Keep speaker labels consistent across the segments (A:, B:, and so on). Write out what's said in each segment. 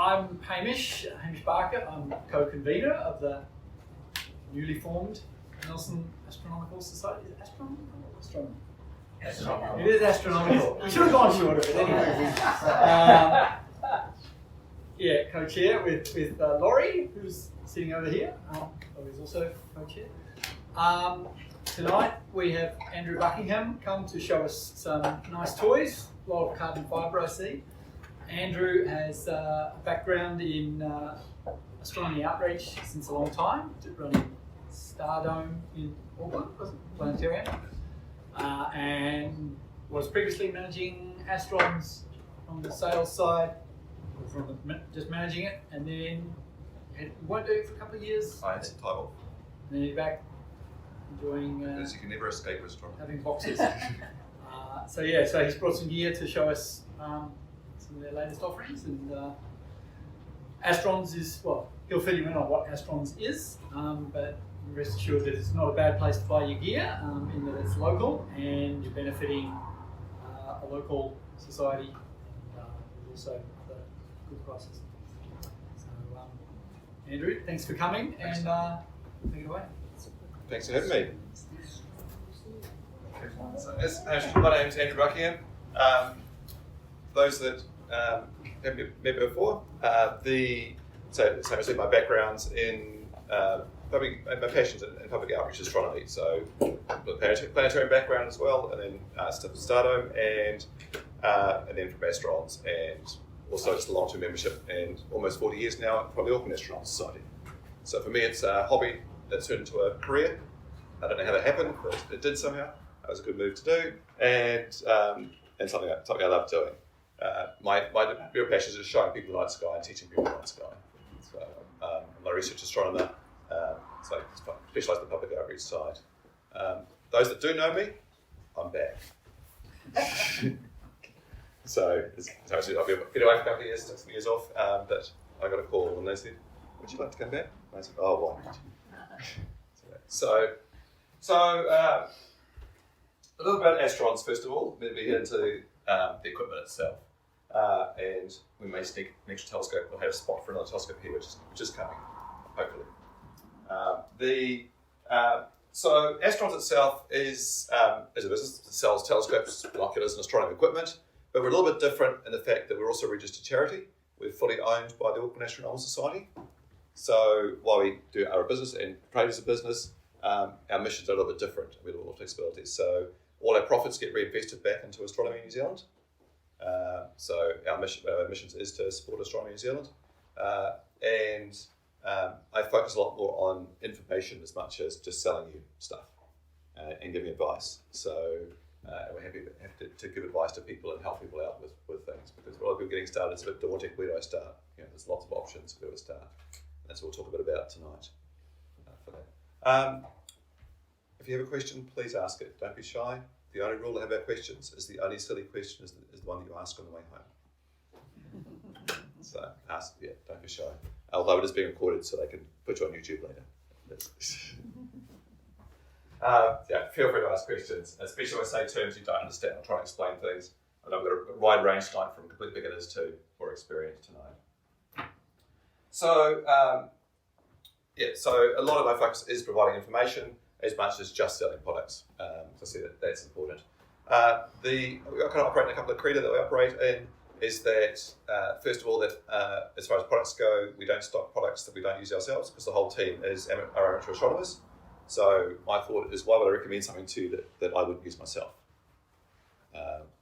A: I'm Hamish Barker. I'm co-convener of the newly formed Nelson Astronomical Society. Is it astronomical or astronomy? Astronomical. It is astronomical. We should have gone short of it anyway. Yeah, co-chair with Laurie, who's sitting over here. Laurie's also co-chair. Tonight we have Andrew Buckingham come to show us some nice toys. A lot of carbon fibre, I see. Andrew has a background in astronomy outreach since a long time, running Stardome in Auckland, wasn't it? Planetary, and was previously managing Astronz on the sales side, just managing it, and then you weren't doing it for a couple of years.
B: I had some time off.
A: And then you're back enjoying.
B: Because you can never escape restaurant.
A: Having boxes. So he's brought some gear to show us some of their latest offerings, and Astronz is, well, he'll fill you in on what Astronz is, but rest assured that it's not a bad place to buy your gear, in that it's local and you're benefiting a local society, and also the good prices. So, Andrew, thanks for coming, and take it away.
B: Thanks for having me. So, my name's Andrew Buckingham. Those that haven't met me before, so my background's in my passions in public outreach astronomy. So planetary background as well, and then Stardome, and then from Astronz, and also just a long-term membership, and almost 40 years now from the Auckland Astronomical Society. So for me, it's a hobby that turned into a career. I don't know how that happened, but it did somehow. It was a good move to do, and something I love doing. My real passion is just showing people the night sky and teaching people the night sky. So I'm a research astronomer, so I specialise in the public outreach side. Those that do know me, I'm back. So I've been away for a couple of years, took some years off, but I got a call and they said, "Would you like to come back?" And I said, "Oh, why not?" So a little about Astronz first of all, then we get into the equipment itself. And we may sneak an extra telescope. We'll have a spot for another telescope here, which is coming, hopefully. So Astronz itself is a business that sells telescopes, binoculars, and astronomy equipment. But we're a little bit different in the fact that we're also a registered charity. We're fully owned by the Auckland Astronomical Society. So while we do our business and trade as a business, our missions are a little bit different. We have a lot of flexibility. So all our profits get reinvested back into Astronomy New Zealand. So our missions is to support Astronomy New Zealand, and I focus a lot more on information as much as just selling you stuff and giving advice. So we're happy to give advice to people and help people out with things, because a lot of people getting started, it's a bit daunting. Where do I start? There's lots of options. Where do I start? And that's what we'll talk a bit about tonight. For that. If you have a question, please ask it. Don't be shy. The only rule to have our questions is the only silly question is the one that you ask on the way home. So ask, don't be shy. Although it is being recorded, so they can put you on YouTube later. Feel free to ask questions, especially when I say terms you don't understand. I'll try and explain things. And I've got a wide range tonight, from complete beginners to more experienced tonight. So so a lot of my focus is providing information as much as just selling products. So I see that's important. We kind of operate in a couple of criteria that we operate in. Is that first of all that as far as products go, we don't stock products that we don't use ourselves, because the whole team are amateur astronomers. So my thought is, why would I recommend something to you that I wouldn't use myself?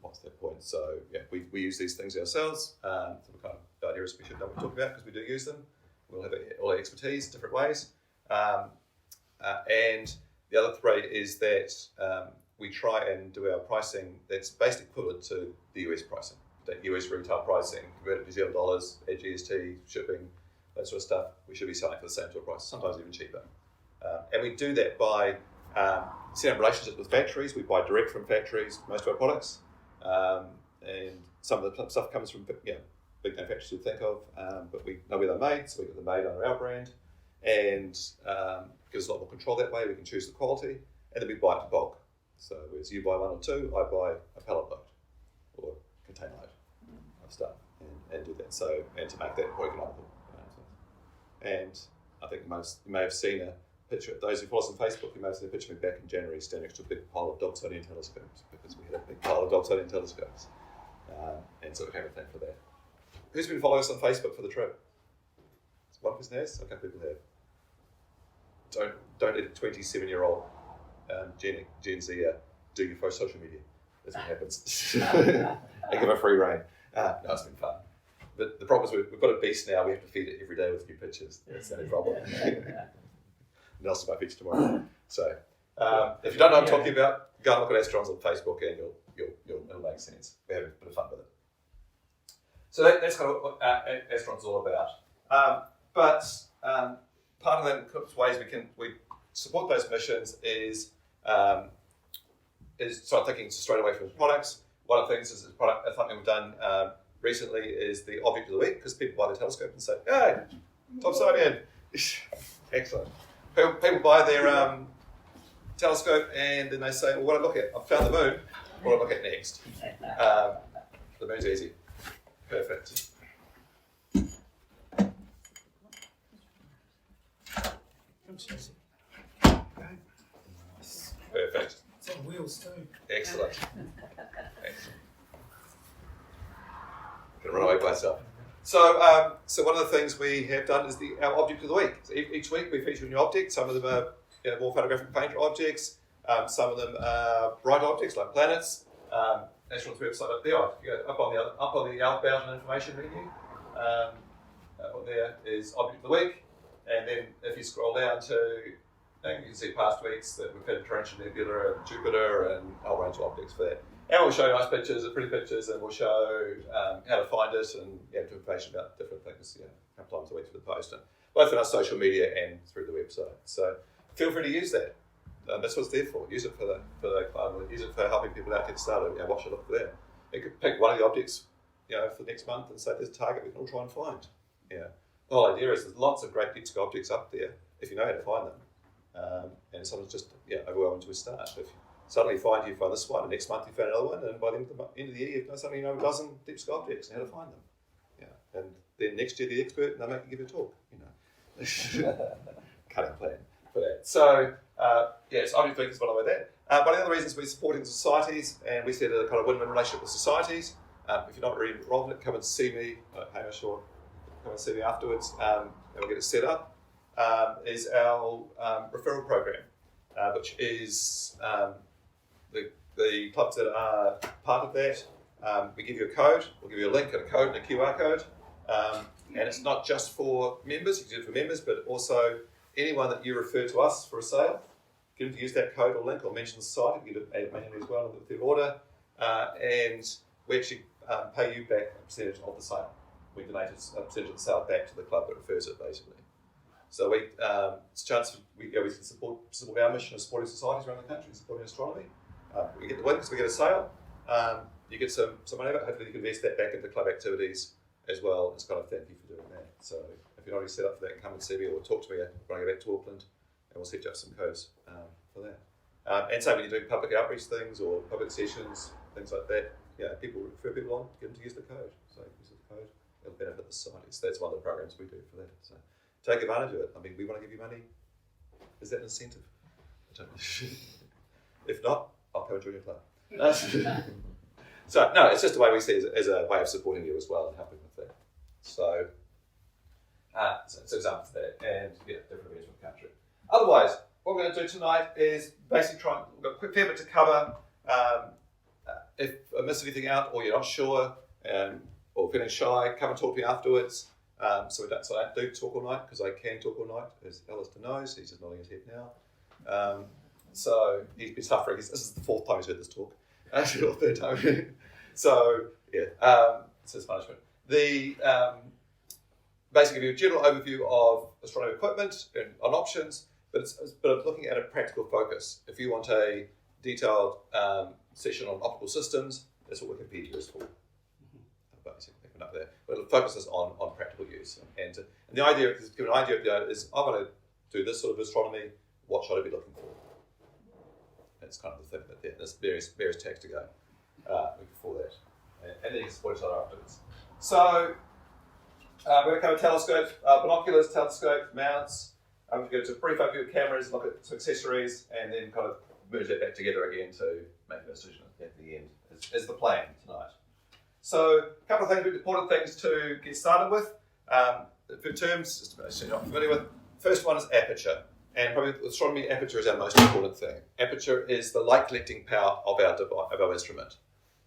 B: What's that point? So we use these things ourselves. So the idea is we should know what we talk about, because we do use them. We'll have all our expertise in different ways. And the other three is that we try and do our pricing that's basically equivalent to the US pricing. That US retail pricing, converted to New Zealand dollars, add GST, shipping, that sort of stuff, we should be selling for the same sort of price, sometimes even cheaper. And we do that by setting up relationships with factories. We buy direct from factories, most of our products. And some of the stuff comes from big name factories you'd think of, but we know where they're made, so we get them made under our brand. And gives us a lot more control that way. We can choose the quality, and then we buy it in bulk. So whereas you buy one or two, I buy a pallet load or container load of stuff. And and do that. So, and to make that more economical. And I think you may have seen a picture. Those who follow us on Facebook, you may have seen a picture of me back in January standing next to a big pile of Dobsonian telescopes, because we had a big pile of Dobsonian telescopes, and so we came a thing for that. Who's been following us on Facebook for the trip? One person has. A couple people have. Don't let a 27-year-old Gen Z do your first social media. That's what happens. I give her free rein. No, it's been fun. But the problem is we've got a beast now. We have to feed it every day with new pictures. That's the only problem. Nelson might feature tomorrow. So if you don't know what I'm talking about, go and look at Astronz on Facebook, and it'll make sense. We're having a bit of fun with it. So that's kind of what Astronz is all about. But part of the ways we support those missions is start thinking straight away from products. One of the things is something we've done recently is the object of the week, because people buy the telescope and say, "Hey, Dobsonian." Excellent. People buy their telescope and then they say, "Well, what do I look at? I've found the moon. What do I look at next?" The moon's easy. Perfect. Perfect.
C: It's on wheels too.
B: Excellent. Going to run away by myself. So, so one of the things we have done is our object of the week. So each week we feature a new object. Some of them are more photographic painter objects. Some of them are bright objects like planets. Astron's website up there. You go up on the outbound information menu. Up there is object of the week, and then if you scroll down to, you can see past weeks that we've had Tarantula Nebula and Jupiter and a whole range of objects for that. And we'll show nice pictures, pretty pictures, and we'll show how to find it and information about different things a couple times a week through the post, and both on our social media and through the website. So feel free to use that. That's what it's there for. Use it for the club. Use it for helping people out get started. What should I look for there? You could pick one of the objects, for the next month and say there's a target we can all try and find. The whole idea is there's lots of great EVscope objects up there if you know how to find them. And someone's just overwhelmed to a start. If you suddenly find this one, and next month you found another one, and by the end of the year you've suddenly a dozen EVscope objects and how to find them. And then next year the expert, and they make you give a talk. Cutting plan for that. So so object week is one of that. One of the other reasons we're supporting societies, and we set a kind of win-win relationship with societies. If you're not really involved in it, come and see me, Hamish, or come and see me afterwards, and we'll get it set up. Is our referral program, which is the clubs that are part of that. We give you a code, we'll give you a link and a code and a QR code. And it's not just for members, you can do it for members, but also anyone that you refer to us for a sale, get them to use that code or link or mention the site, you can add manually as well with the order. And we actually pay you back a percentage of the sale. We donate a percentage of the sale back to the club that refers it, basically. So it's a chance we can support our mission of supporting societies around the country, supporting astronomy. We get the wins, we get a sale. You get some money back. Hopefully you can invest that back into club activities as well. It's kind of thank you for doing that. So if you're not already set up for that, come and see me or talk to me when I get back to Auckland, and we'll set you up some codes for that. And same when you're doing public outreach things or public sessions, things like that. People refer people on, get them to use the code. So use the code, it'll benefit the society. So that's one of the programs we do for that. So take advantage of it. I mean, we want to give you money. Is that an incentive? I don't know. If not, I'll come and join your club. So, no, it's just a way we see it as a way of supporting you as well and helping with that. So it's an example of that, and different areas of the country. Otherwise, what we're going to do tonight is basically we've got a quick fair bit to cover. If I miss anything out or you're not sure or feeling shy, come and talk to me afterwards. So I don't do talk all night, because I can talk all night, as Alistair knows. He's just nodding his head now. So he's been suffering. This is the fourth time he's heard this talk. Actually, or third time. So it's his punishment. Basically, give you a general overview of astronomy equipment and on options, but I'm looking at a practical focus. If you want a detailed session on optical systems, that's what Wikipedia is for. Basically, up there, but it focuses on practical use. And the idea is give an idea is I want to do this sort of astronomy. What should I be looking for? That's kind of the thing that there's various tags to go before that, and then you can support each other afterwards. So we're going to cover telescopes, binoculars, telescope mounts. We're going to brief overview of cameras, look at some accessories, and then kind of merge that back together again to make a decision at the end, is the plan tonight. So a couple of things, important things to get started with. For terms, just to you're not familiar with, first one is aperture. And probably astronomy, aperture is our most important thing. Aperture is the light collecting power of our instrument.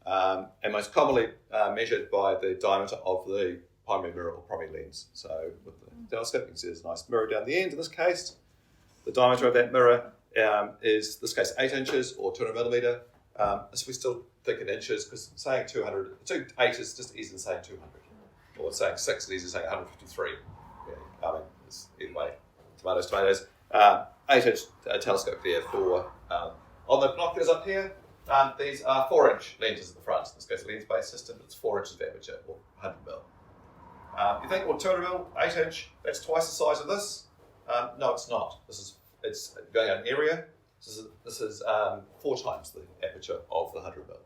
B: And most commonly measured by the diameter of the primary mirror or primary lens. So with the telescope, you can see there's a nice mirror down the end in this case. The diameter of that mirror is, in this case, 8 inches or 200 millimeter. So we still think in inches because saying 8 is just easier than saying 200. Or saying 6 is easier than saying 153. Yeah, I mean, it's either way, tomatoes. 8-inch telescope there for, on the binoculars up here, these are 4-inch lenses at the front. In this case, a lens-based system, it's 4 inches of aperture, or 100 mil. You think, well, 200 mil, 8-inch, that's twice the size of this? No, it's not. It's going out in area. This is 4 times the aperture of the 100 mil.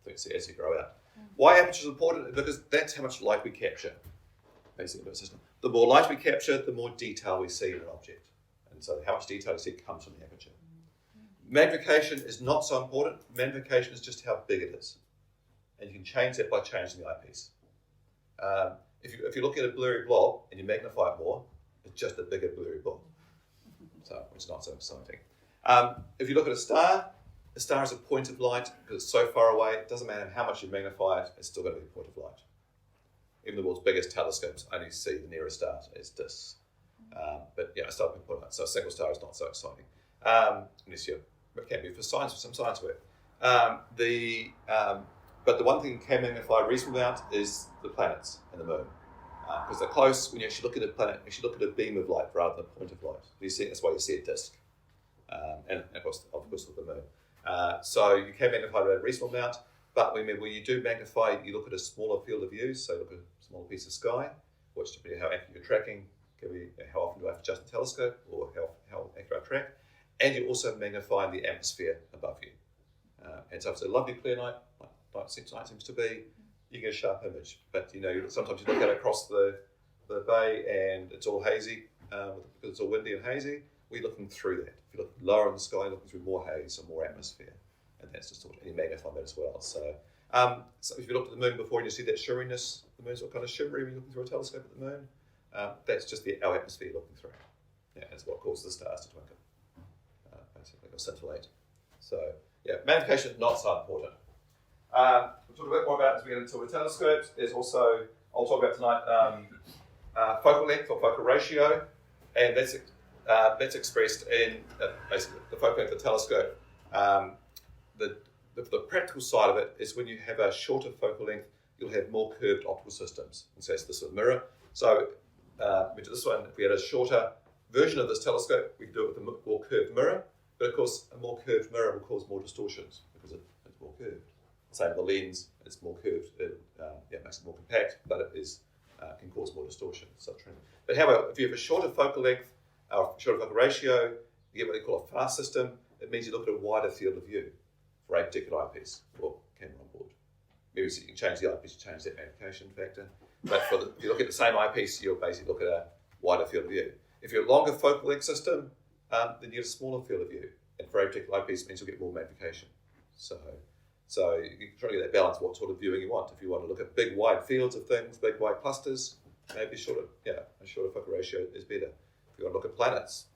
B: So you can see as you grow out. Why aperture is important? Because that's how much light we capture, basically, in the system. The more light we capture, the more detail we see in an object. And so how much detail you see comes from the aperture. Magnification is not so important. Magnification is just how big it is. And you can change that by changing the eyepiece. If you look at a blurry blob and you magnify it more, it's just a bigger blurry blob. So it's not so exciting. If you look at a star is a point of light because it's so far away. It doesn't matter how much you magnify it, it's still going to be a point of light. Even the world's biggest telescopes only see the nearest stars as disks. But yeah, it's still a point of light. So a single star is not so exciting. Unless it can be for science, for some science work. But the one thing you can magnify a reasonable amount is the planets and the moon. Because they're close, when you actually look at a planet, you actually look at a beam of light rather than a point of light. That's why you see a disk. And of course with the moon. So you can magnify a reasonable amount, but when you do magnify, you look at a smaller field of view, so look at a smaller piece of sky, which depending on how accurate you're tracking, can be how often do I have to adjust the telescope or how accurate I track. And you also magnify the atmosphere above you. And so if it's a lovely clear night, like tonight seems to be, you get a sharp image. But sometimes you look at it across the bay and it's all hazy, because it's all windy and hazy. We're looking through that. If you look lower in the sky, you're looking through more haze or more atmosphere. And that's just and you magnify that as well. So if you looked at the moon before and you see that shimmeriness, the moon's what kind of shimmery when you're looking through a telescope at the moon. That's just our atmosphere looking through. Yeah, that's what causes the stars to twinkle. Basically, or scintillate. So, yeah, magnification is not so important. We'll talk a bit more about it as we get into the telescopes. There's also, I'll talk about tonight, focal length or focal ratio, and that's expressed in basically the focal length of the telescope. The practical side of it is when you have a shorter focal length, you'll have more curved optical systems. And so it's this sort of mirror. So we do this one, if we had a shorter version of this telescope, we can do it with a more curved mirror. But of course, a more curved mirror will cause more distortions because it's more curved. Same with the lens, it's more curved. It makes it more compact, but it can cause more distortion. But how about if you have a shorter focal length, or shorter focal ratio, you get what they call a fast system. It means you look at a wider field of view for a particular eyepiece or camera on board. Maybe so you can change the eyepiece to change that magnification factor. But if you look at the same eyepiece, you'll basically look at a wider field of view. If you're a longer focal length system, then you get a smaller field of view. And for a particular eyepiece, it means you'll get more magnification. So you try to get that balance of what sort of viewing you want. If you want to look at big wide fields of things, big wide clusters, maybe a shorter focal ratio is better. If you want to look at planets,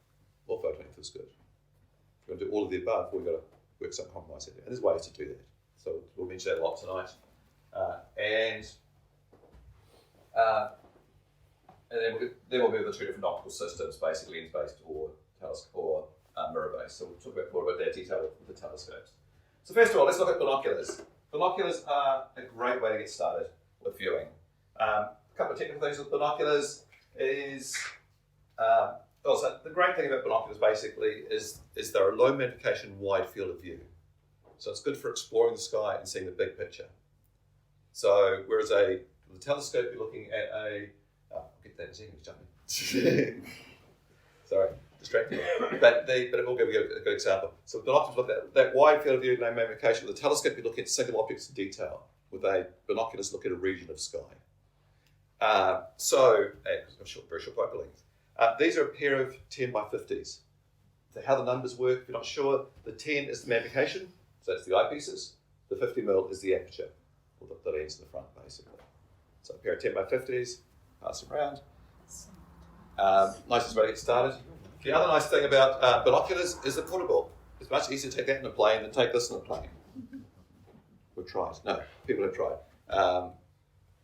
B: more focal length is good. If you want to do all of the above, we've got to work some compromise here. And there's ways to do that. So we'll mention that a lot tonight. And then we'll be with the two different optical systems, basically lens-based or mirror-based. So we'll talk about more about that detail with the telescopes. So first of all, let's look at binoculars. Binoculars are a great way to get started with viewing. A couple of technical things with binoculars is, so the great thing about binoculars basically is they're a low magnification, wide field of view. So it's good for exploring the sky and seeing the big picture. So whereas the telescope, you're looking at I'll get that in a second, jumping. Sorry, distracting. But it will give you a good example. So binoculars look at that wide field of view, low magnification. With a telescope, you look at single objects in detail. With a binoculars, look at a region of sky. Very short focal length. These are a pair of 10 by 50s. So how the numbers work, if you're not sure, the 10 is the magnification, so that's the eyepieces. The 50mm is the aperture, or the lens in the front, basically. So a pair of 10 by 50s, pass them around. Nicest way to get started. The other nice thing about binoculars is they're portable. It's much easier to take that in a plane than take this in a plane. We've tried. No, people have tried.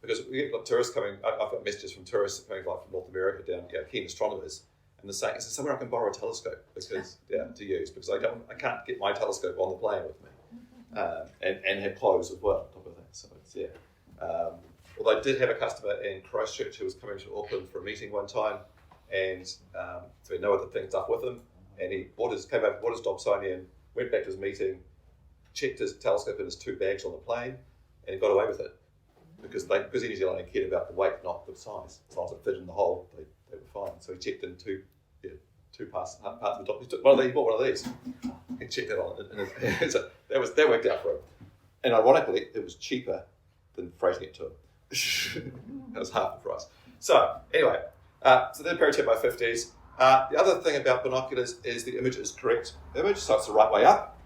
B: Because we get tourists coming, I've got messages from tourists coming from North America down, keen astronomers, and they're saying, is there somewhere I can borrow a telescope to use? Because I can't get my telescope on the plane with me. And have clothes as well on top of that. So although I did have a customer in Christchurch who was coming to Auckland for a meeting one time, and so he had no other things up with him, and he came over, bought his Dobsonian, went back to his meeting, checked his telescope in his 2 bags on the plane, and he got away with it. Because in New Zealand they cared about the weight, not the size. As long as it fit in the hole, they were fine. So he checked in two parts of the top. He took he bought one of these. He checked it on, and so that worked out for him. And ironically, it was cheaper than freighting it to him. That was half the price. So anyway, so they're pair of 10 by 50s. The other thing about binoculars is the image is correct image, so it's the right way up,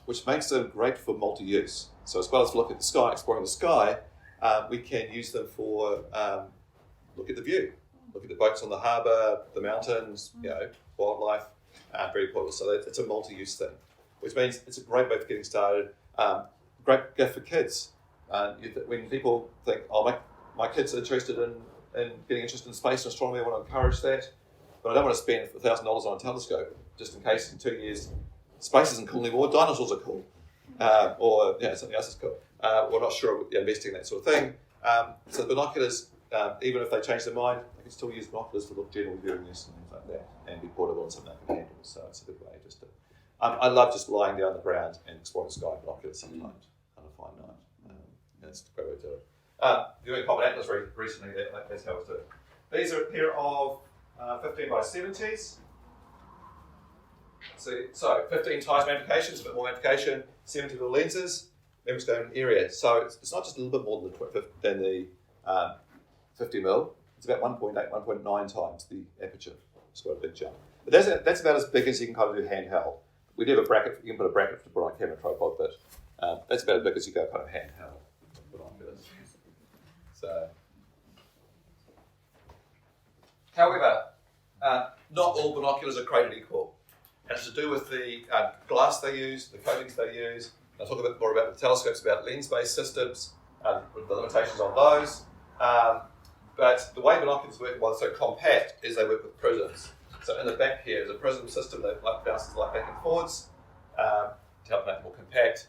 B: which makes them great for multi-use. So as well as looking at the sky, exploring the sky, we can use them for look at the view, look at the boats on the harbour, the mountains, wildlife, very portable. So it's a multi-use thing, which means it's a great way for getting started. Great gift for kids. When people think, my kids are interested in getting interested in space and astronomy, I want to encourage that, but I don't want to spend $1,000 on a telescope just in case in 2 years space isn't cool anymore, dinosaurs are cool. Or something else is cool. We're not sure investing in that sort of thing. So the binoculars, even if they change their mind, they can still use binoculars for general viewing use and things like that, and be portable and something they can handle. So it's a good way just to. I love just lying down on the ground and exploring the sky with binoculars sometimes on a fine night. That's a great way to do it. Doing Common Atlas recently, that's how it's done. These are a pair of 15 by 70s. So 15 times magnification, a bit more magnification, 70 little lenses, EVscope area. So it's not just a little bit more than the 50mm, it's about 1.8, 1.9 times the aperture. It's got a big jump. But that's about as big as you can kind of do handheld. We do have a bracket, you can put a bracket to put on a camera tripod, but that's about as big as you go kind of handheld. So, however, not all binoculars are created equal. And it's to do with the glass they use, the coatings they use. I'll talk a bit more about the telescopes, about lens-based systems, the limitations on those. But the way binoculars work, while they're so compact, is they work with prisms. So in the back here is a prism system that bounces light back and forwards to help make it more compact.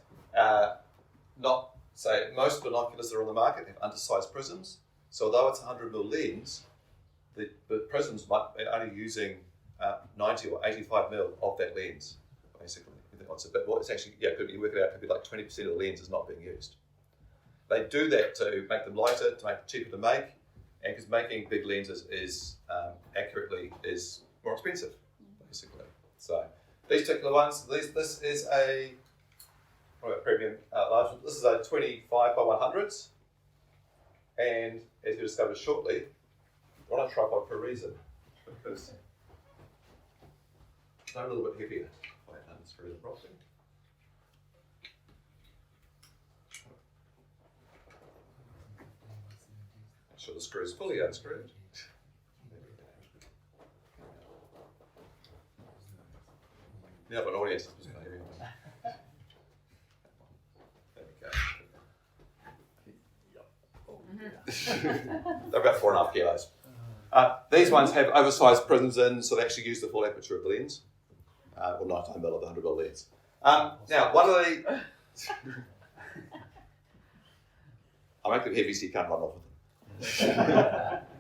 B: Most binoculars that are on the market have undersized prisms. So although it's a 100mm lens, the prisms might be only using 90 or 85mm of that lens, basically. It's a bit. Well, it's actually you work it out. It could be like 20% of the lens is not being used. They do that to make them lighter, to make it cheaper to make, and because making big lenses is more expensive, basically. So these particular ones, this is a premium large. This is a 25 by 100s, and as you discover shortly, we're on a tripod for a reason, because they're a little bit heavier. If I unscrew them properly. Make sure the screw is fully unscrewed. Now, an audience is just heavy. There we go. They're about 4.5 kilos. These ones have oversized prisms in, so they actually use the full aperture of the lens, or 99mm of the 100mm lens. Now, one of the... I make them heavy so you can't run off with them.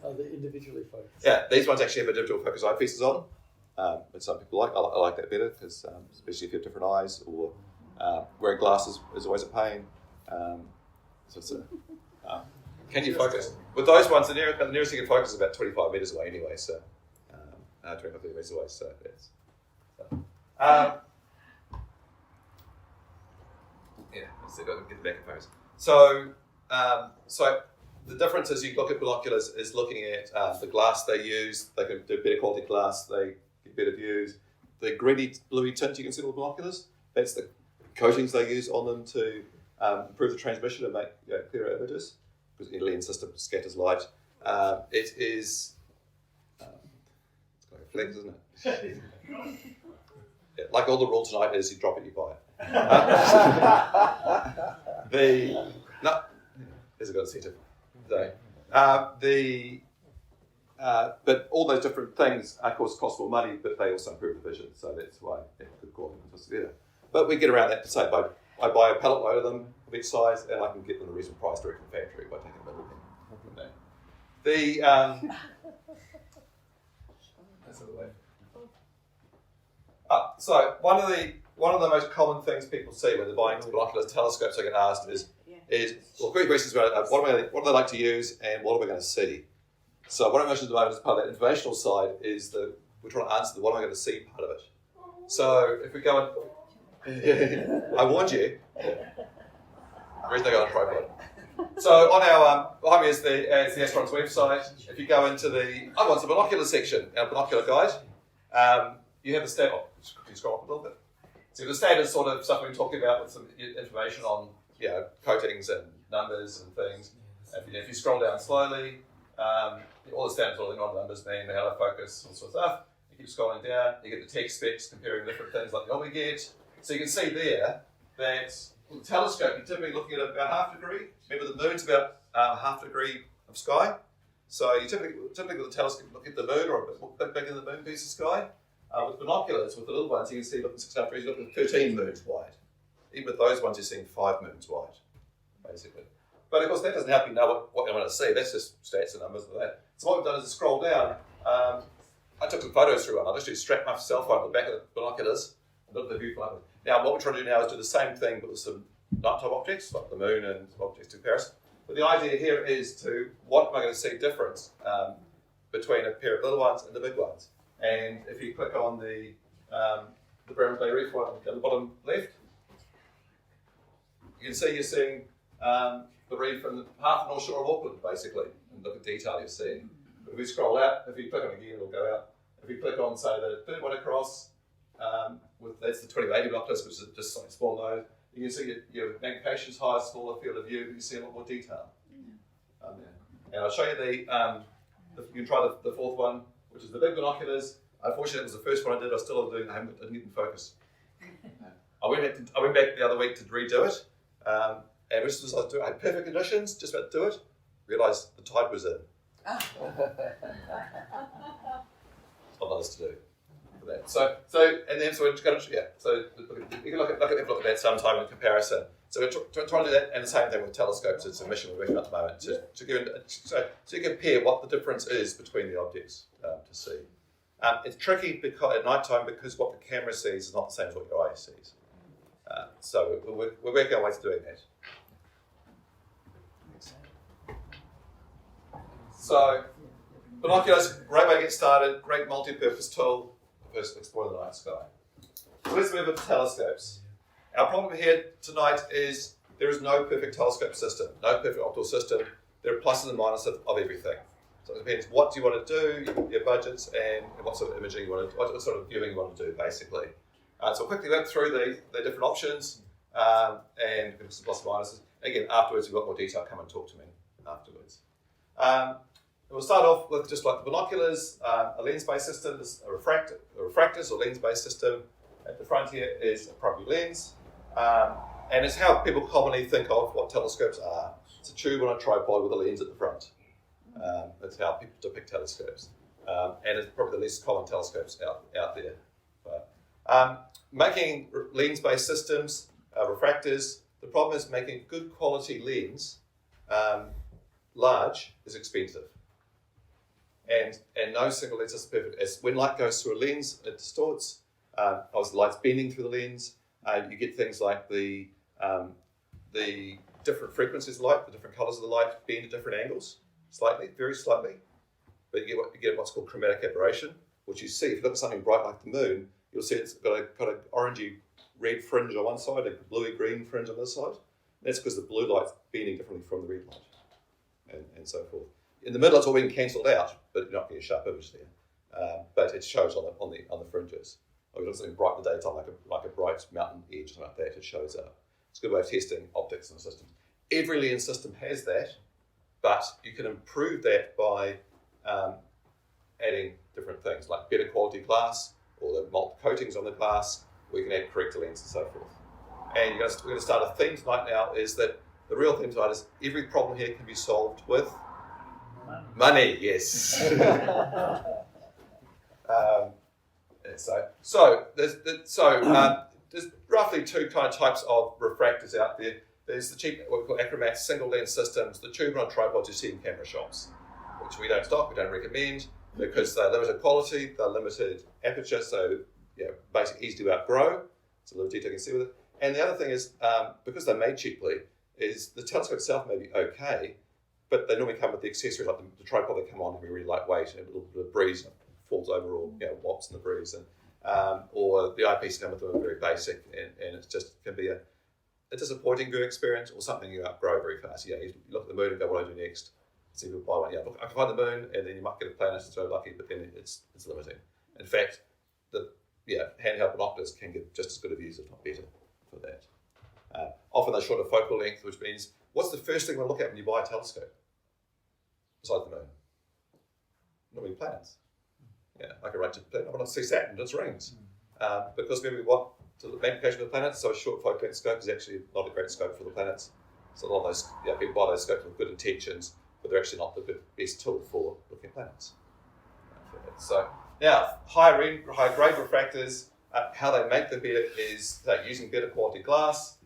A: Are they individually focused?
B: Yeah, these ones actually have individual focus eyepieces on them, which some people like. I like that better, because especially if you have different eyes, or wearing glasses is always a pain. Can you focus? With those ones, the nearest you can focus is about 25 metres away anyway, so 25, 30 metres away, so yes. Let's see if I can get the back in focus. So the difference is you look at binoculars is looking at the glass they use. They can do better quality glass. They get better views. The greeny, bluey tint you can see on the binoculars, that's the coatings they use on them to improve the transmission and make clearer images, because the lens system scatters light. It is, it's got a flex, isn't it? Yeah, like all the rule tonight is, you drop it, you buy it. There's a good incentive. But all those different things, of course, cost more money, but they also improve the vision. So that's why they're good quality and together. But we get around that to say, I buy a pallet load of them of each size, and I can get them at a reasonable price direct from the factory by taking a bit of them from there. That's the way. So one of the most common things people see when they're buying binoculars, telescopes, I get asked is quick questions about what do they like to use and what are we going to see. So what I mentioned at the moment as part of that informational side is that we're trying to answer the what am I going to see part of it. So if we go I warned you. Where's they got a tripod? So on our behind me is the Astron's website. If you go into the the binocular section, our binocular guide, you have the stat. Quickly scroll up a little bit. So the standard sort of stuff we've been talking about with some information on coatings and numbers and things. If you scroll down slowly, all the standards, all the numbers mean the hello focus, all sorts of stuff. You keep scrolling down, you get the text specs comparing different things like the normally get. So you can see there that with the telescope, you're typically looking at about half degree. Remember, the moon's about half degree of sky. So you typically with the telescope look at the moon or a bit bigger than the moon piece of sky. With binoculars, with the little ones, you can see looking 6.5 degrees, you're looking at 13 moons wide. Even with those ones, you're seeing 5 moons wide, basically. But of course, that doesn't help you know what you want to see. That's just stats and numbers and that. So what we've done is scroll down. I took some photos through one. I literally strapped my cell phone on the back of the binoculars and looked at the viewfinder. Now, what we're trying to do now is do the same thing, but with some nighttime objects, like the moon and objects in Paris. But the idea here is to, what am I going to see difference between a pair of little ones and the big ones? And if you click on the Brown Bay Reef one down the bottom left, you can see you're seeing the reef and half the North Shore of Auckland, basically, and look at detail you're seeing. But if we scroll out, if you click on it again, it'll go out. If you click on, say, the third one across, that's the 2080 binoculars, which is just like small node, you can see your magnification's higher, smaller field of view, but you see a lot more detail. And I'll show you you can try the fourth one, which is the big binoculars. Unfortunately, it was the first one I did. I still didn't get in focus. I went back the other week to redo it, and which was I had perfect conditions, just about to do it. Realised the tide was in. Not others to do for that. So we're going to So you can look at that sometime in comparison. So we're trying to do that, and the same thing with telescopes. It's a mission we're working on at the moment to give so you compare what the difference is between the objects to see. It's tricky because at night time because what the camera sees is not the same as what your eye sees. So we're working our way to doing that. So binoculars, great way to get started, great multi-purpose tool for exploring the night sky. So let's move on to telescopes. Our problem here tonight is there is no perfect telescope system, no perfect optical system. There are pluses and minuses of everything. So it depends what do you want to do, your budgets, and what sort of imaging you want to do, what sort of viewing you want to do, basically. So we'll quickly went through the different options and some pluses and minuses. Again, afterwards, if you've got more detail, come and talk to me afterwards. We'll start off with just like the binoculars, a lens-based system, a refractors or lens-based system. At the front here is a primary lens, and it's how people commonly think of what telescopes are. It's a tube on a tripod with a lens at the front. That's how people depict telescopes, and it's probably the least common telescopes out there. But, making lens-based systems, refractors, the problem is making good quality lens large is expensive. And no single lens is perfect. As when light goes through a lens, it distorts. Obviously, light's bending through the lens. You get things like the different frequencies of light, the different colours of the light bend at different angles, slightly, very slightly. But you get what's called chromatic aberration, which you see if you look at something bright like the moon, you'll see it's got an orangey red fringe on one side, a bluey green fringe on the other side. That's because the blue light's bending differently from the red light. and so forth. In the middle, it's all been cancelled out, but you're not getting a sharp image there. But it shows on the fringes. Or you've got something bright in the daytime, like a bright mountain edge or something like that. It shows up. It's a good way of testing optics in the system. Every lens system has that, but you can improve that by adding different things like better quality glass or the multiple coatings on the glass, or you can add corrector lens and so forth. And we're going to start a theme tonight now is that the real theme tonight is every problem here can be solved with money, yes. There's roughly two kind of types of refractors out there. There's the cheap, what we call achromat single lens systems, the tube on tripods you see in camera shops, which we don't stock, we don't recommend, because they're limited quality, they're limited aperture, so basically easy to outgrow. It's a little detail you can see with it. And the other thing is, because they're made cheaply, is the telescope itself may be okay, but they normally come with the accessories, like the tripod they come on can be really lightweight, and a little bit of breeze falls over or wops in the breeze, and or the eyepieces come with them are very basic, and it just can be a disappointing viewing experience or something you outgrow very fast. You look at the moon and go, what do I do next? See if you buy one. Look, I can find the moon, and then you might get a planet, it's so lucky, but then it's limiting. In fact, the handheld binoculars can get just as good a views, if not better, for that. Often they're shorter focal length, which means, what's the first thing you want to look at when you buy a telescope? Besides the moon? Normally planets. I can write to planet. I want to see Saturn and its rings. Because when we want to look at magnification of the planets, so a short focal length scope is actually not a great scope for the planets. So a lot of those people buy those scopes with good intentions, but they're actually not the best tool for looking at planets. So now, high grade refractors, how they make them better is they're using better quality glass,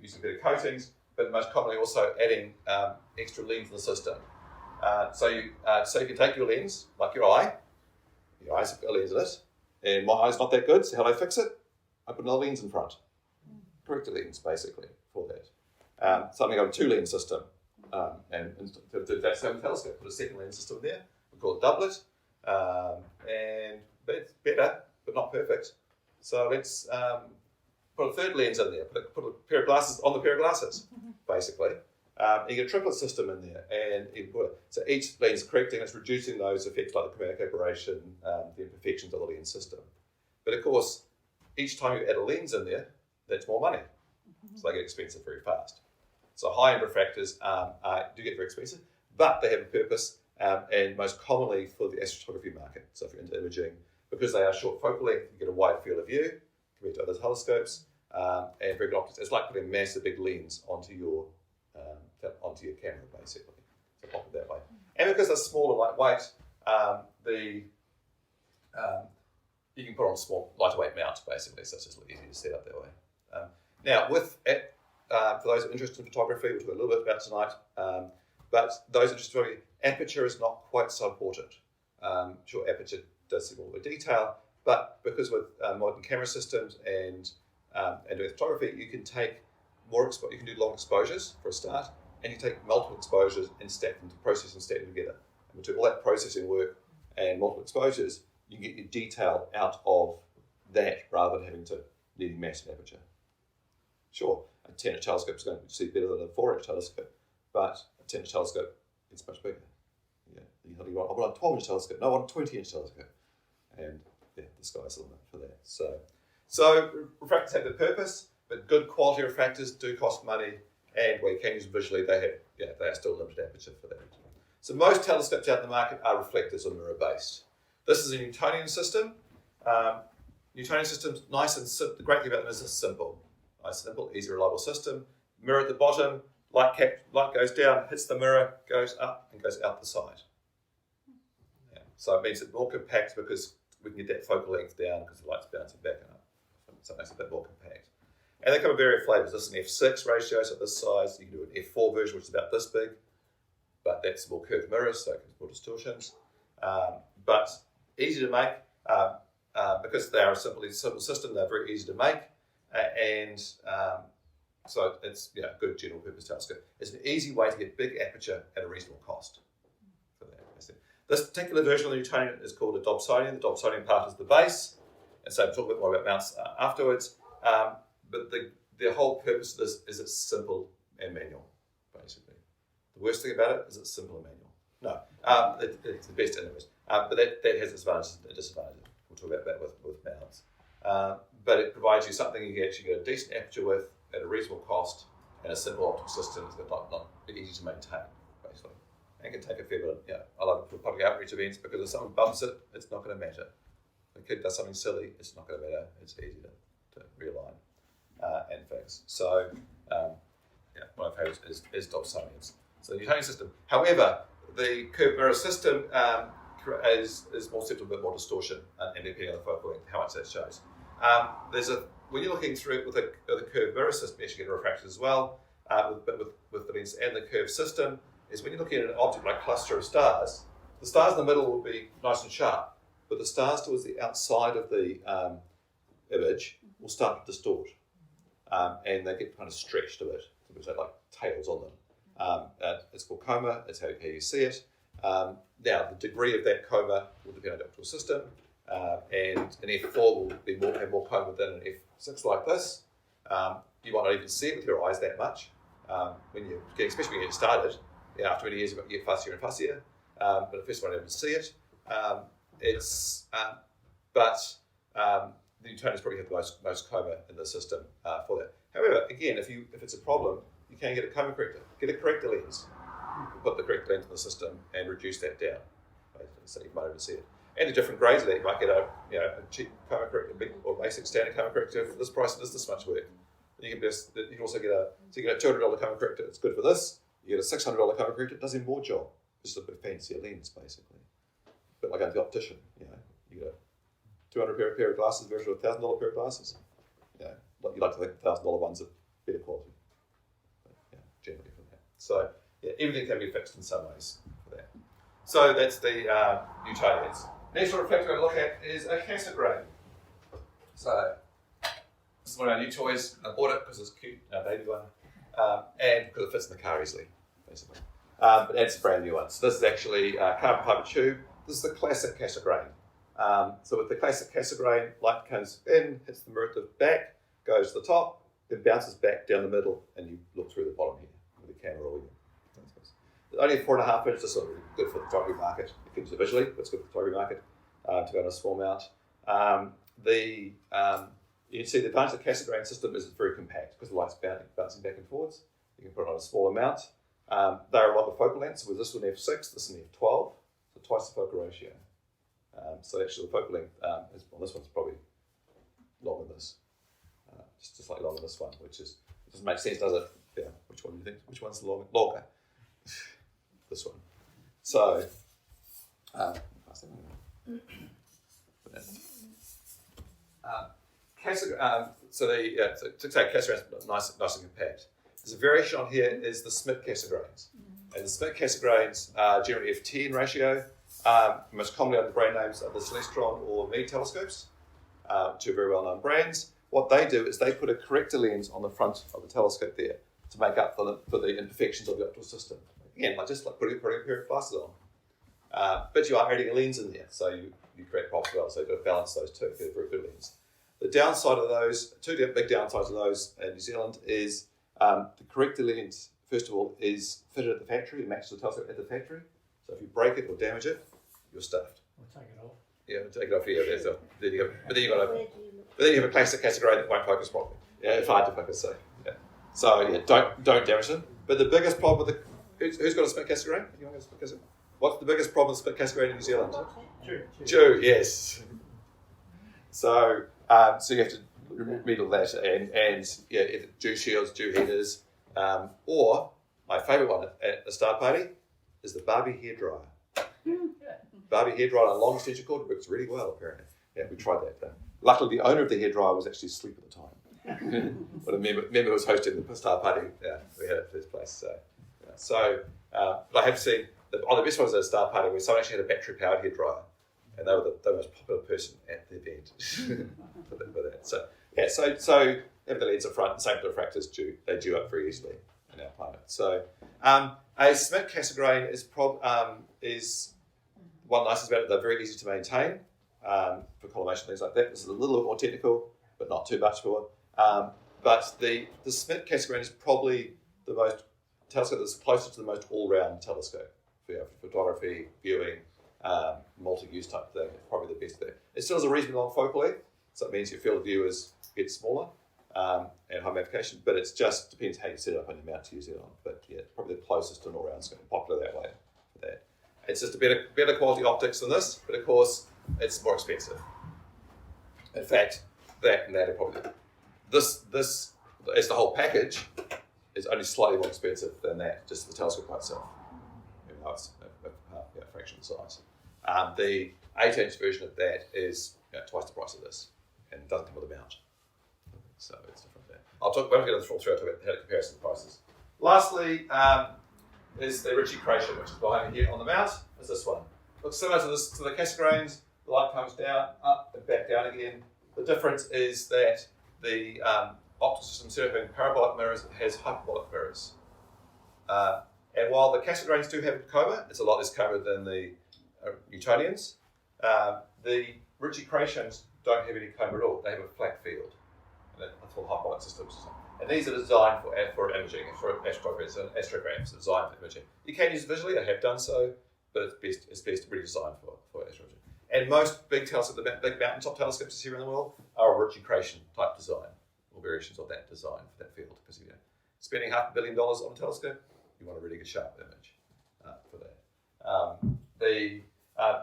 B: using better coatings, but most commonly also adding extra lens in the system. So you can take your lens, like your eyes have got a lens in it, and my eye's not that good, so how do I fix it? I put another lens in front. Corrector lens, basically, for that. Something of a two-lens system. And to do that same telescope, put a second lens system there. We call it Doublet. And it's better, but not perfect. So let's put a third lens in there. Put a pair of glasses on the pair of glasses, basically. You get a triplet system in there, and so each lens correcting, it's reducing those effects like the chromatic aberration, the imperfections of the lens system. But of course, each time you add a lens in there, that's more money. So they get expensive very fast. So high-end refractors do get very expensive, but they have a purpose, and most commonly for the astrophotography market. So if you're into imaging, because they are short focal length, you get a wide field of view compared to other telescopes, and very good optics. It's like putting a massive big lens onto your camera, basically. So pop it that way. And because they're small and lightweight, you can put on small, lightweight mounts, basically, so it's just easy to set up that way. Now, for those interested in photography, we'll talk a little bit about tonight, but those interested in photography, aperture is not quite so important. Sure, aperture does see more of a detail, but because with modern camera systems and doing photography, you can take you can do long exposures for a start, and you take multiple exposures and stack them to process and stack them together. And between all that processing work and multiple exposures, you can get your detail out of that rather than needing massive aperture. Sure, a 10-inch telescope is going to see better than a 4-inch telescope, but a 10-inch telescope is much bigger. I want a 12-inch telescope, no, I want a 20-inch telescope. And the sky's the limit for that. So refractors have their purpose, but good quality refractors do cost money, and where you can use them visually, they are still limited aperture for that. So most telescopes out in the market are reflectors or mirror-based. This is a Newtonian system. Newtonian system's nice and simple. The great thing about them is it's simple. Nice, simple, easy, reliable system. Mirror at the bottom, light goes down, hits the mirror, goes up, and goes out the side. So it means it's more compact because we can get that focal length down because the light's bouncing back and up. So it makes it a bit more compact. And they come in various flavors. This is an f6 ratio, so this size. You can do an f4 version, which is about this big, but that's more curved mirrors, so it gives more distortions. But easy to make because they are a simple system. They're very easy to make, so it's a good general purpose telescope. It's an easy way to get big aperture at a reasonable cost. For that. This particular version of the Newtonian is called a Dobsonian. The Dobsonian part is the base, and so we'll talk a bit more about mounts afterwards. But the whole purpose of this is it's simple and manual, basically. The worst thing about it is it's simple and manual. No, it's the best anyways. But that has its advantages and disadvantages. We'll talk about that with mounts. But it provides you something you can actually get a decent aperture with at a reasonable cost and a simple optical system that's not easy to maintain, basically. And can take a fair bit. I love it for public outreach events because if someone bumps it, it's not going to matter. If a kid does something silly, it's not going to matter. It's easy to realign and fix. So, one of my favourites is Dobsonians. So the Newtonian system. However, the curved mirror system is more susceptible to a bit more distortion and depending on the focal length, how much that shows. When you're looking through it with a curved mirror system, you actually get refractors as well, with the lens and the curved system, is when you're looking at an object like a cluster of stars, the stars in the middle will be nice and sharp, but the stars towards the outside of the image will start to distort, and they get kind of stretched a bit, which they like tails on them. It's called coma, it's how you see it. Now, the degree of that coma will depend on the optical system, and an F4 will have more coma than an F6 like this. You might not even see it with your eyes that much, especially when you get started. After many years, you get fussier and fussier, but at first you won't even see it. The Newtonians probably have the most coma in the system for that. However, again, if it's a problem, you can get a coma corrector. Get a corrector lens. Put the correct lens in the system and reduce that down, so you might even see it. And the different grades of that, you might get a cheap coma corrector, or basic standard coma corrector for this price and does this much work. You can also get a $200 coma corrector. It's good for this. You get a $600 coma corrector. It does even more job. Just a bit fancier lens, basically. But like the optician, you get a $200 pair of glasses versus a $1,000 pair of glasses. You like to think the $1,000 ones are better quality. But, generally for that. So everything can be fixed in some ways for that. So that's the Newtonians. Next reflector we're going to look at is a Cassegrain. So this is one of our new toys. I bought it because it's cute, our baby one, and because it fits in the car easily, basically. But it's a brand new one. So this is actually a carbon fibre tube. This is the classic Cassegrain. So with the classic Cassegrain, light comes in, hits the mirror at the back, goes to the top, then bounces back down the middle, and you look through the bottom here with the camera or only 4.5 inches, so good for the photography market. It keeps it visually, but it's good for the photography market to go on a small mount. You can see the advantage of the Cassegrain system is it's very compact because the light's bouncing back and forwards. You can put it on a smaller mount. They're a longer focal length, so with this one F6, this one F12, so twice the focal ratio. So actually the focal length on this one's probably longer than this. Just slightly longer than this one, which doesn't make sense, does it? Yeah. Which one do you think? Which one's longer? This one. So, to say Cassegrain's nice and compact. There's a variation on here is the Schmidt-Cassegrains. And the Schmidt-Cassegrains are generally F10 ratio. Most commonly under brand names are the Celestron or Me telescopes, two very well-known brands. What they do is they put a corrector lens on the front of the telescope there to make up for the imperfections of the optical system. Again, just like putting a pair of glasses on. But you are adding a lens in there, so you create props well, so you've got to balance those two, get a very good lens. The downside of those, two big downsides of those in New Zealand is the corrector lens, first of all, is fitted at the factory, it matches the telescope at the factory. So if you break it or damage it, you're stuffed.
A: We'll take it off.
B: Yeah, we'll take it off here. But then you have a classic Cassegrain that won't focus properly. Yeah, it's hard to focus, so yeah. So don't damage them. But the biggest problem with who's got a Schmidt-Cassegrain? Anyone got a Schmidt-Cassegrain? What's the biggest problem with Schmidt-Cassegrain in New Zealand? Jew, yes. So you have to remedial that, and Jew shields, Jew headers, or my favourite one at a star party is the Barbie hairdryer. Barbie hairdryer on a long extension cord works really well, apparently. Yeah, we tried that. Luckily, the owner of the hairdryer was actually asleep at the time. But a member was hosting the star party. Yeah, we had it at his place. But I have seen the best ones at a star party where someone actually had a battery-powered hairdryer, and they were the most popular person at the event for that. So you have the lens up front, same with the refractors, they dew up very easily in our climate. So a Schmidt-Cassegrain is one nicest about it. They're very easy to maintain for collimation, things like that. This is a little bit more technical, but not too much more. But the Schmidt-Cassegrain is probably the most telescope that's closer to the most all-round telescope for photography, viewing, multi-use type thing. It's probably the best there. It still has a reasonably long focal length, so it means your field of view gets smaller and high magnification, but it just depends how you set it up on your mount to use it on. But yeah, it's probably the closest to an all-round scope, popular that way for that. It's just a better quality optics than this, but of course, it's more expensive. In fact, that are probably this as the whole package is only slightly more expensive than that, just the telescope by itself. Even though it's a fraction of the size. The 8-inch version of that is twice the price of this, and doesn't come with a mount. So it's different there. When we get into the full through, I'll talk about how to compare some prices. Lastly, is the Ritchey-Chretiens, which is behind me here on the mount. Is this one? Looks similar to the Cassegrains. The light comes down, up, and back down again. The difference is that the optical system, instead of having parabolic mirrors, it has hyperbolic mirrors. And while the Cassegrains do have a coma, it's a lot less coma than the Newtonians. The Ritchey-Chretiens don't have any coma at all. They have a flat field. And that's all hyperbolic systems. And these are designed for imaging, for astrograms, designed for imaging. You can use it visually, I have done so, but it's best really designed for astroimaging. And most big mountaintop telescopes here in the world are a Ritchey-Chretiens type design, or variations of that design for that field. Because if you're spending $500 million on a telescope, you want a really good sharp image for that.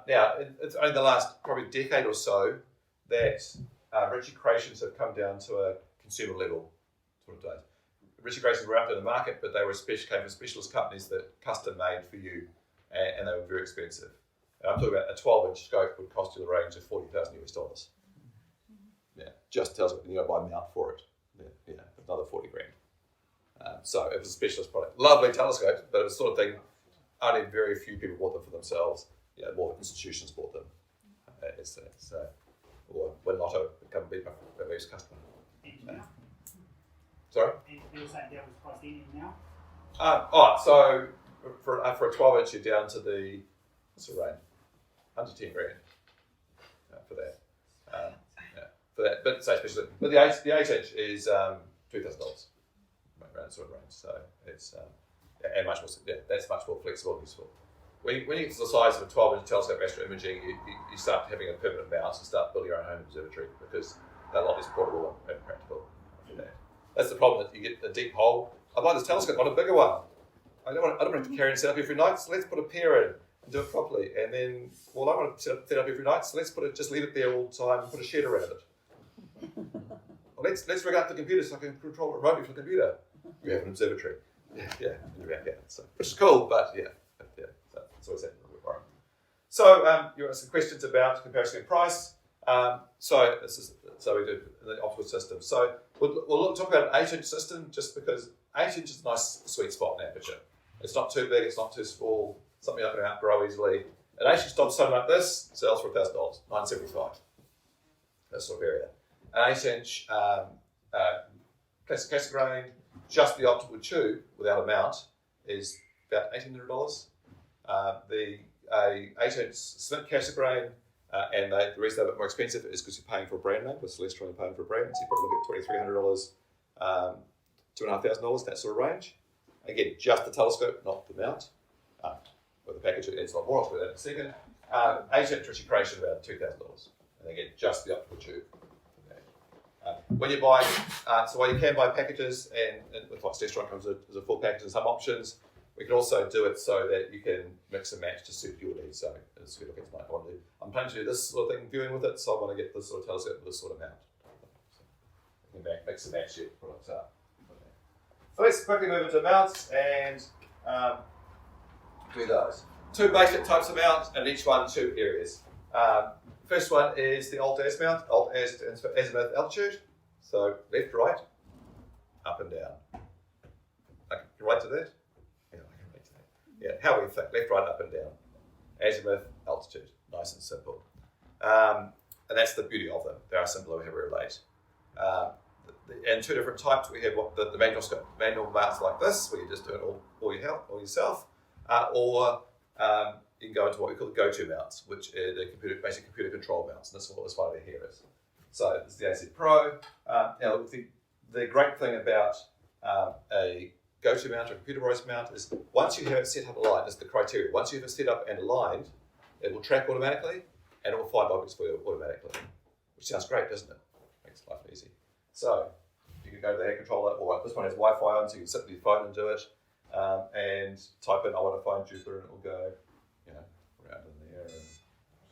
B: Now, it's only the last probably decade or so that Ritchey-Chretiens have come down to a consumer level sort of days. Ritchey-Chretiens were out in the market, but they came from specialist companies that custom made for you, and they were very expensive. And I'm talking about a 12-inch scope would cost you the range of $40,000 US. Yeah, just tells you buy a mount for it. Yeah, another 40 grand. So it was a specialist product. Lovely telescope, but it was the sort of thing only very few people bought them for themselves. Yeah, more institutions bought them. Or when Lotto become a big customer. Sorry?
C: And you're saying that was priced in now?
B: So for a 12-inch, you're down to what's the range? Under 10 grand for that. For that, but say especially, but the 8-inch is $2,000, around sort of range. So it's and much more. Yeah, that's much more flexible and useful. When you get to the size of a 12-inch telescope astroimaging, you start having a permanent mount and start building your own home observatory because they're a lot less portable and practical. That's the problem, that you get a deep hole. I'd like this telescope on a bigger one. I don't want to have to carry and set up every night, so let's put a pair in and do it properly. And then, I want to set up every night, so let's just leave it there all the time and put a shed around it. Well, let's rig up the computer so I can control it remotely from the computer. We have an observatory. Yeah. So, which is cool, but yeah. So it's that requirement. So you asked some questions about comparison in price. So we do the optical system. So we'll talk about an 8-inch system just because 8-inch is a nice sweet spot in aperture. It's not too big, it's not too small, something I can outgrow easily. An 8-inch Dobsonian like this sells for $1,000, $975. That sort of area. An 8-inch Cassegrain, just the optical tube without a mount, is about $1,800. The 8-inch Schmidt-Cassegrain, and the reason they're a bit more expensive is because you're paying for a brand name, with Celestial you're paying for a brand, so you probably look at $2,300, $2,500, that sort of range. Again, just the telescope, not the mount. With the package, it's a lot more, I'll talk about that in a second. 8-inch Ritchey-Chretiens about $2,000, and again, just the optical tube. When you buy, so while you can buy packages, and with like Astronomy comes as a full package and some options, we can also do it so that you can mix and match to suit your needs. So as we look at tonight, I'm planning to do this sort of thing, viewing with it, so I want to get this sort of telescope with this sort of mount. So you can mix and match your products up. So let's quickly move into mounts and do those. Two basic types of mounts, and each one 2 areas. First one is the Alt-Az mount. Alt-Az stands for azimuth altitude. So left, right, up and down. I can relate to that? Yeah, I can relate to that. Yeah, how we think, left, right, up and down. Azimuth, altitude, nice and simple. And that's the beauty of them. They are simple and we relate. And 2 different types. We have the manual mounts like this, where you just do it all yourself, or you can go into what we call the Goto mounts, which are the basic computer control mounts, and this is what this one over here is. So this is the AZ Pro. Now, the great thing about a Goto mount or computerized mount is once you have it set up aligned, is the criteria. Once you have it set up and aligned, it will track automatically and it will find objects for you automatically. Which sounds great, doesn't it? Makes life easy. So you can go to the air controller, or this one has Wi-Fi on, so you can sit with your phone and do it. And type in, I want to find Jupiter, and it will go, around in the air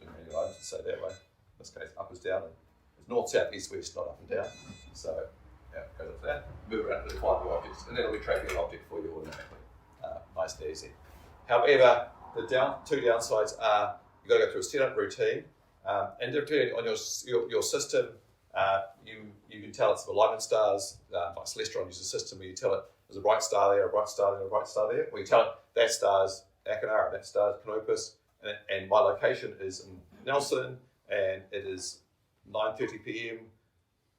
B: and many lines to say that way. In this case, up is down, and it's north, south, east, west, not up and down. So it goes up to that, move around to find the objects, and then it'll be tracking an object for you automatically. Nice and easy. However, the two downsides are you've got to go through a setup routine, and depending on your system, you can tell it's alignment stars. Like Celestron uses a system where you tell it there's a bright star there, a bright star there, a bright star there. Or you tell it that star's Achernar, that star's Canopus, and my location is in Nelson, and it is 9:30 p.m.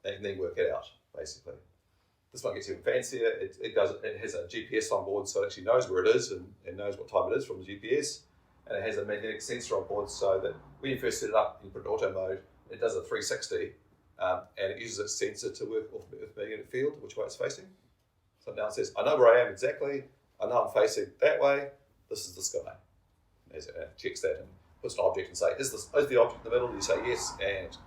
B: And then work it out, basically. This one gets even fancier. It has a GPS on board, so it actually knows where it is and knows what time it is from the GPS. And it has a magnetic sensor on board, so that when you first set it up, you put it in auto mode, it does a 360, and it uses its sensor to work off the Earth magnetic field, which way it's facing. So now it says, I know where I am exactly, I know I'm facing that way, this is the sky. And it checks that and puts an object and say, is the object in the middle? You say yes, and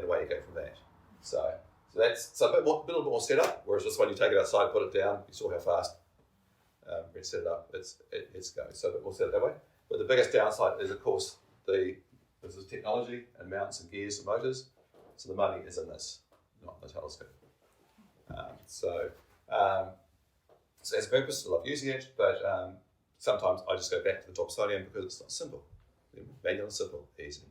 B: away you go from that. So that's a bit more setup, whereas this one you take it outside, put it down, you saw how fast Brett set it up, it's going. So a bit more setup that way. But the biggest downside is, of course, this is technology and mounts and gears and motors. So the money is in this, not in the telescope. So as a purpose, I love using it, but sometimes I just go back to the Dobsonian because it's not simple. Manual and simple, easy.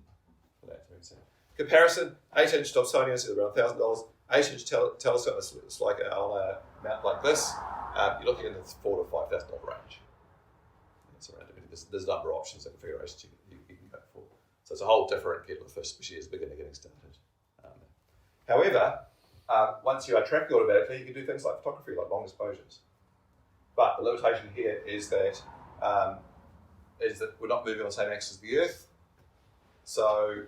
B: Comparison, 8-inch Dobsonian is around $1,000. 8-inch telescope is like on a mount like this. You're looking in the $4,000 to $5,000 range. It's around, there's a number of options and configurations you can go for. So it's a whole different kettle of fish, especially as a beginner getting started. However, once you are tracking automatically, you can do things like photography, like long exposures. But the limitation here is that we're not moving on the same axis as the Earth. So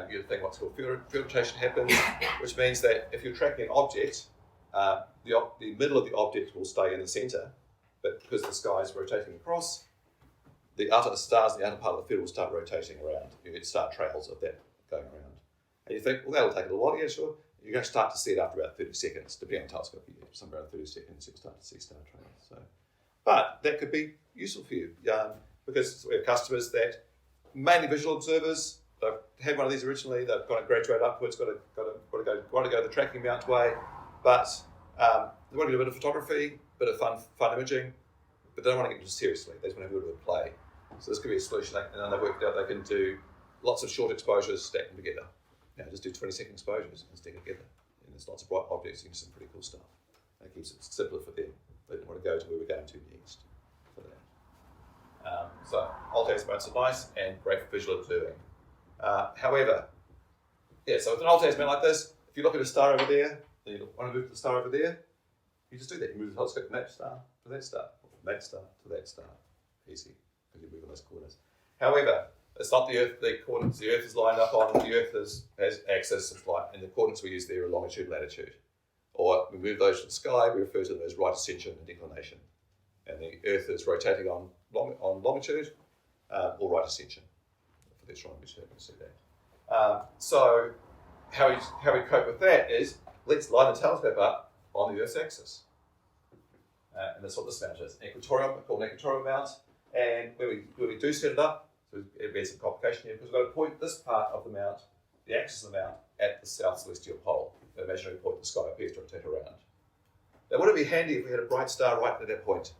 B: you think what's called field rotation happens, which means that if you're tracking an object, the middle of the object will stay in the centre, but because the sky is rotating across, the outer stars in the outer part of the field will start rotating around. You get star trails of that going around. And you think, well, that'll take a little while. Yeah, sure. You're going to start to see it after about 30 seconds, depending on the telescope you use. Somewhere around 30 seconds, you'll start to see star trails. So, but that could be useful for you because we have customers that mainly visual observers. They've had one of these originally. They've got to graduate upwards. Want to go the tracking mount way, but they want to do a bit of photography, a bit of fun imaging, but they don't want to get it seriously. They just want to have a bit of play. So this could be a solution, and then they worked out they can do lots of short exposures, stack them together. Just do 20-second exposures and stick it together. And there's lots of bright objects, you can do some pretty cool stuff. That keeps it simpler for them. They don't want to go to where we're going to next for that. So alt-az mounts are nice and great for visual observing. However, so with an alt-az mount like this, if you look at a star over there, and you want to move the star over there, you just do that. You move the telescope from that star to that star, or from that star to that star. Easy, because you move on those coordinates. However, it's not the Earth, the coordinates the Earth is lined up on, the Earth has axis, and the coordinates we use there are longitude and latitude. Or we move those to the sky, we refer to them as right ascension and declination. And the Earth is rotating on longitude or right ascension. For the astronomy, you can see that. So how we cope with that is, let's line the telescope up on the Earth's axis. And that's what this mount is. Equatorial, called an equatorial mount. And when we do set it up, so it has some complication here because we've got to point this part of the mount, the axis of the mount, at the south celestial pole, the imaginary point the sky appears to rotate around. Now, would it be handy if we had a bright star right at that point?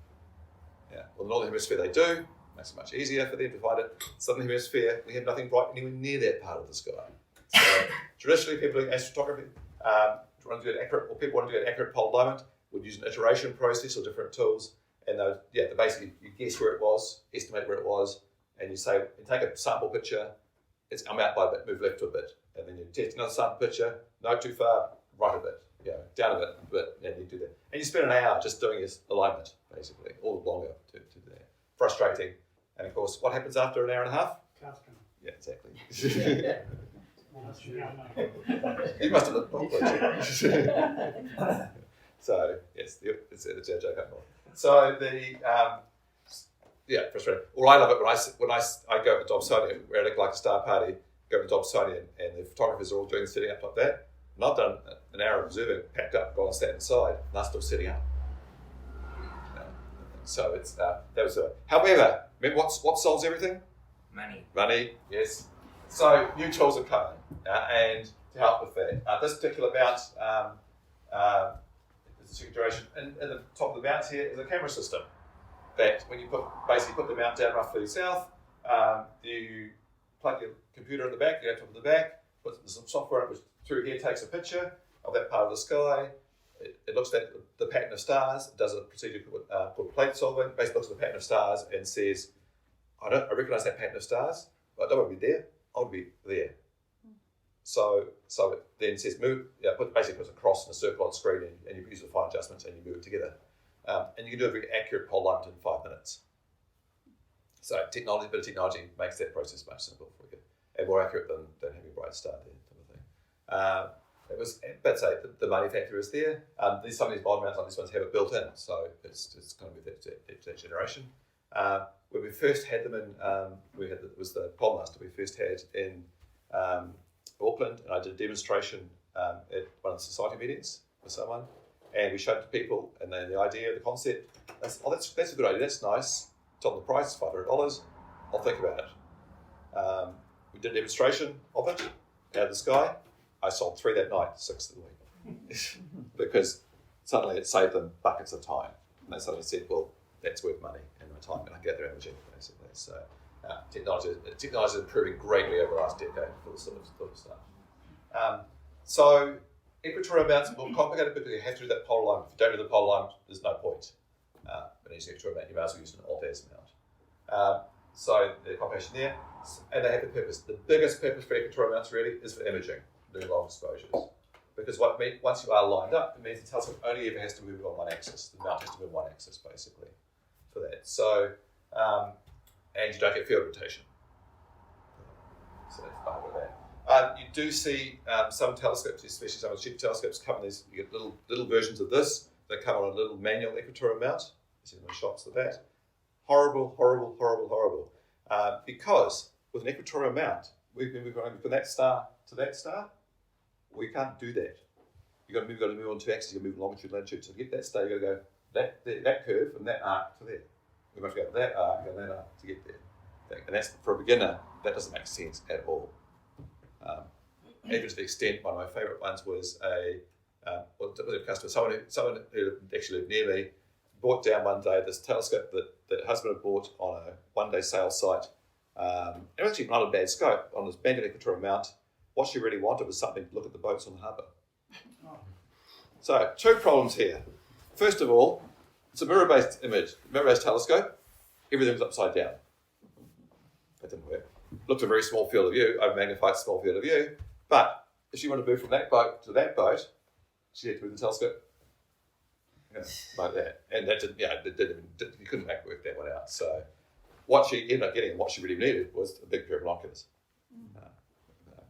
B: Yeah, well, the northern hemisphere they do, makes it much easier for them to find it. Southern hemisphere, we have nothing bright anywhere near that part of the sky. So traditionally, people doing astrophotography, people want to do an accurate pole alignment, would use an iteration process or different tools, and basically you guess where it was, estimate where it was, and you say, take a sample picture, I'm out by a bit, move left a bit, and then you test another sample picture, no too far, right a bit, down a bit, and you do that. And you spend an hour just doing this alignment, basically, all longer to do that. Frustrating. And of course, what happens after an hour and a half? Yeah, exactly. You must have looked properly. So, yes, it's a joke. So frustrating. Or I love it when I go to the Dobsonian, we're at like a star party, go to the Dobsonian, and the photographers are all doing setting up like that. And I've done an hour of observing, packed up, gone and sat inside, and they're still setting up. So it's however, remember what solves everything? Money, yes. So new tools are coming, and to help with that, this particular mount, is a configuration. In the top of the mount here is a camera system. That when you basically put the mount down roughly south, you plug your computer in the back, your laptop in the back, put some software which through here takes a picture of that part of the sky. It looks at the pattern of stars. It does a procedure called plate solving. Basically looks at the pattern of stars and says, I recognise that pattern of stars, but I don't want to be there. I want to be there. So it then says move. Basically puts a cross and a circle on the screen, and you use the fine adjustments and you move it together. And you can do a very accurate pole alignment in 5 minutes. So a bit of technology makes that process much simpler for you and more accurate than having a bright star there, type of thing. The money factor is there. Some of these model mounts like this ones have it built in, so it's going to be that generation. When we first had them in, it was the Polmaster we first had in Auckland, and I did a demonstration at one of the society meetings with someone. And we showed it to people, and then the idea, the concept, that's a good idea, that's nice. It's on the price, $500, I'll think about it. We did a demonstration of it out of the sky. I sold 3 that night, 6 of the week. Because suddenly it saved them buckets of time. And they suddenly said, well, that's worth money and my time, and I get their energy, basically. So technology is improving greatly over the last decade for this sort of stuff. So equatorial mounts are more complicated because you have to do that pole alignment. If you don't do the pole alignment, there's no point. When you use an equatorial mount, you might as well use an alt-as mount. So the complication there, and they have the purpose. The biggest purpose for equatorial mounts really is for imaging, doing long exposures. Because once you are lined up, it means the telescope only ever has to move on one axis. The mount has to move one axis, basically, for that. So, and you don't get field rotation. So that's part of that. You do see some telescopes, especially some of the cheap telescopes, come in these. You get little versions of this. They come on a little manual equatorial mount. You see the shots of that. Horrible. Because with an equatorial mount, we're going from that star to that star. We can't do that. You've got to move on 2 axes. You've got to move longitude, latitude. So to get that star, you've got to go that curve from that arc to there. We must go that arc and that arc to get there. And that's for a beginner. That doesn't make sense at all. Even to the extent, one of my favourite ones was a customer, someone who actually lived near me, brought down one day this telescope that husband had bought on a one-day sales site. It was actually not a bad scope on this manual equatorial mount. What she really wanted was something to look at the boats on the harbour. So, 2 problems here. First of all, it's a mirror-based telescope. Everything's upside down. That didn't work. Looked at a very small field of view, over-magnified small field of view. But if she wanted to move from that boat to that boat, she had to move the telescope like that. And that you couldn't work that one out. So what she ended up getting, what she really needed, was a big pair of binoculars.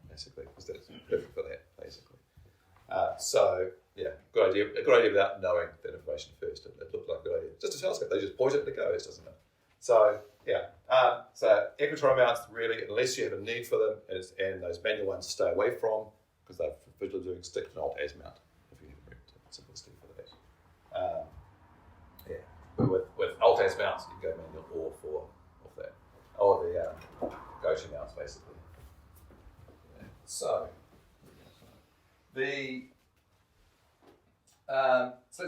B: Basically, because that's perfect for that, basically. Good idea. A good idea without knowing that information first. It looked like a good idea. Just a telescope, they just point it and it goes, doesn't it? So, so equatorial mounts, really, unless you have a need for them, and those manual ones stay away from, because they're visually doing stick to an alt-as mount, if you have a very simple stick for that. But with alt-as mounts, you can go manual or off that. Or the Goto mounts, basically. So let's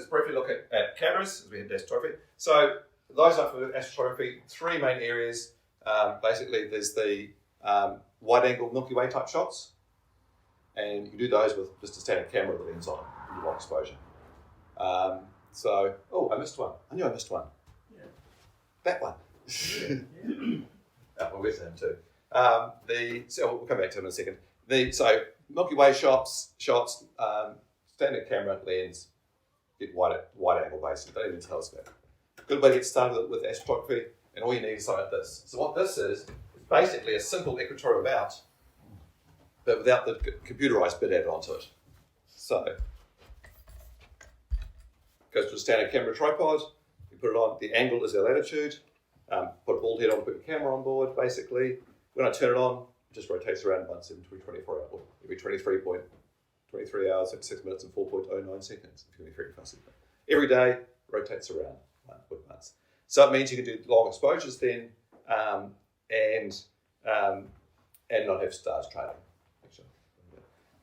B: briefly look at cameras as we head to astrophotography. So those are for astrophotography, 3 main areas. Basically, there's the wide-angle Milky Way type shots, and you can do those with just a standard camera with a lens on it, with long exposure. I missed one. I knew I missed one. Yeah. That one. We'll get to them too. So we'll come back to them in a second. So Milky Way shots, standard camera lens, get wide angle basically, don't even telescope. Good way to get started with astrophotography, and all you need is something like this. So what this is basically a simple equatorial mount, but without the computerized bit added onto it. So goes to a standard camera tripod, put it on. The angle is our latitude. Put a ball head on, put your camera on board, basically. When I turn it on, it just rotates around once every 24 hours, or every 23 hours, 56 minutes and 4.09 seconds, if you're going to be very fussy. Every day, rotates around once. So it means you can do long exposures then, and not have stars trailing.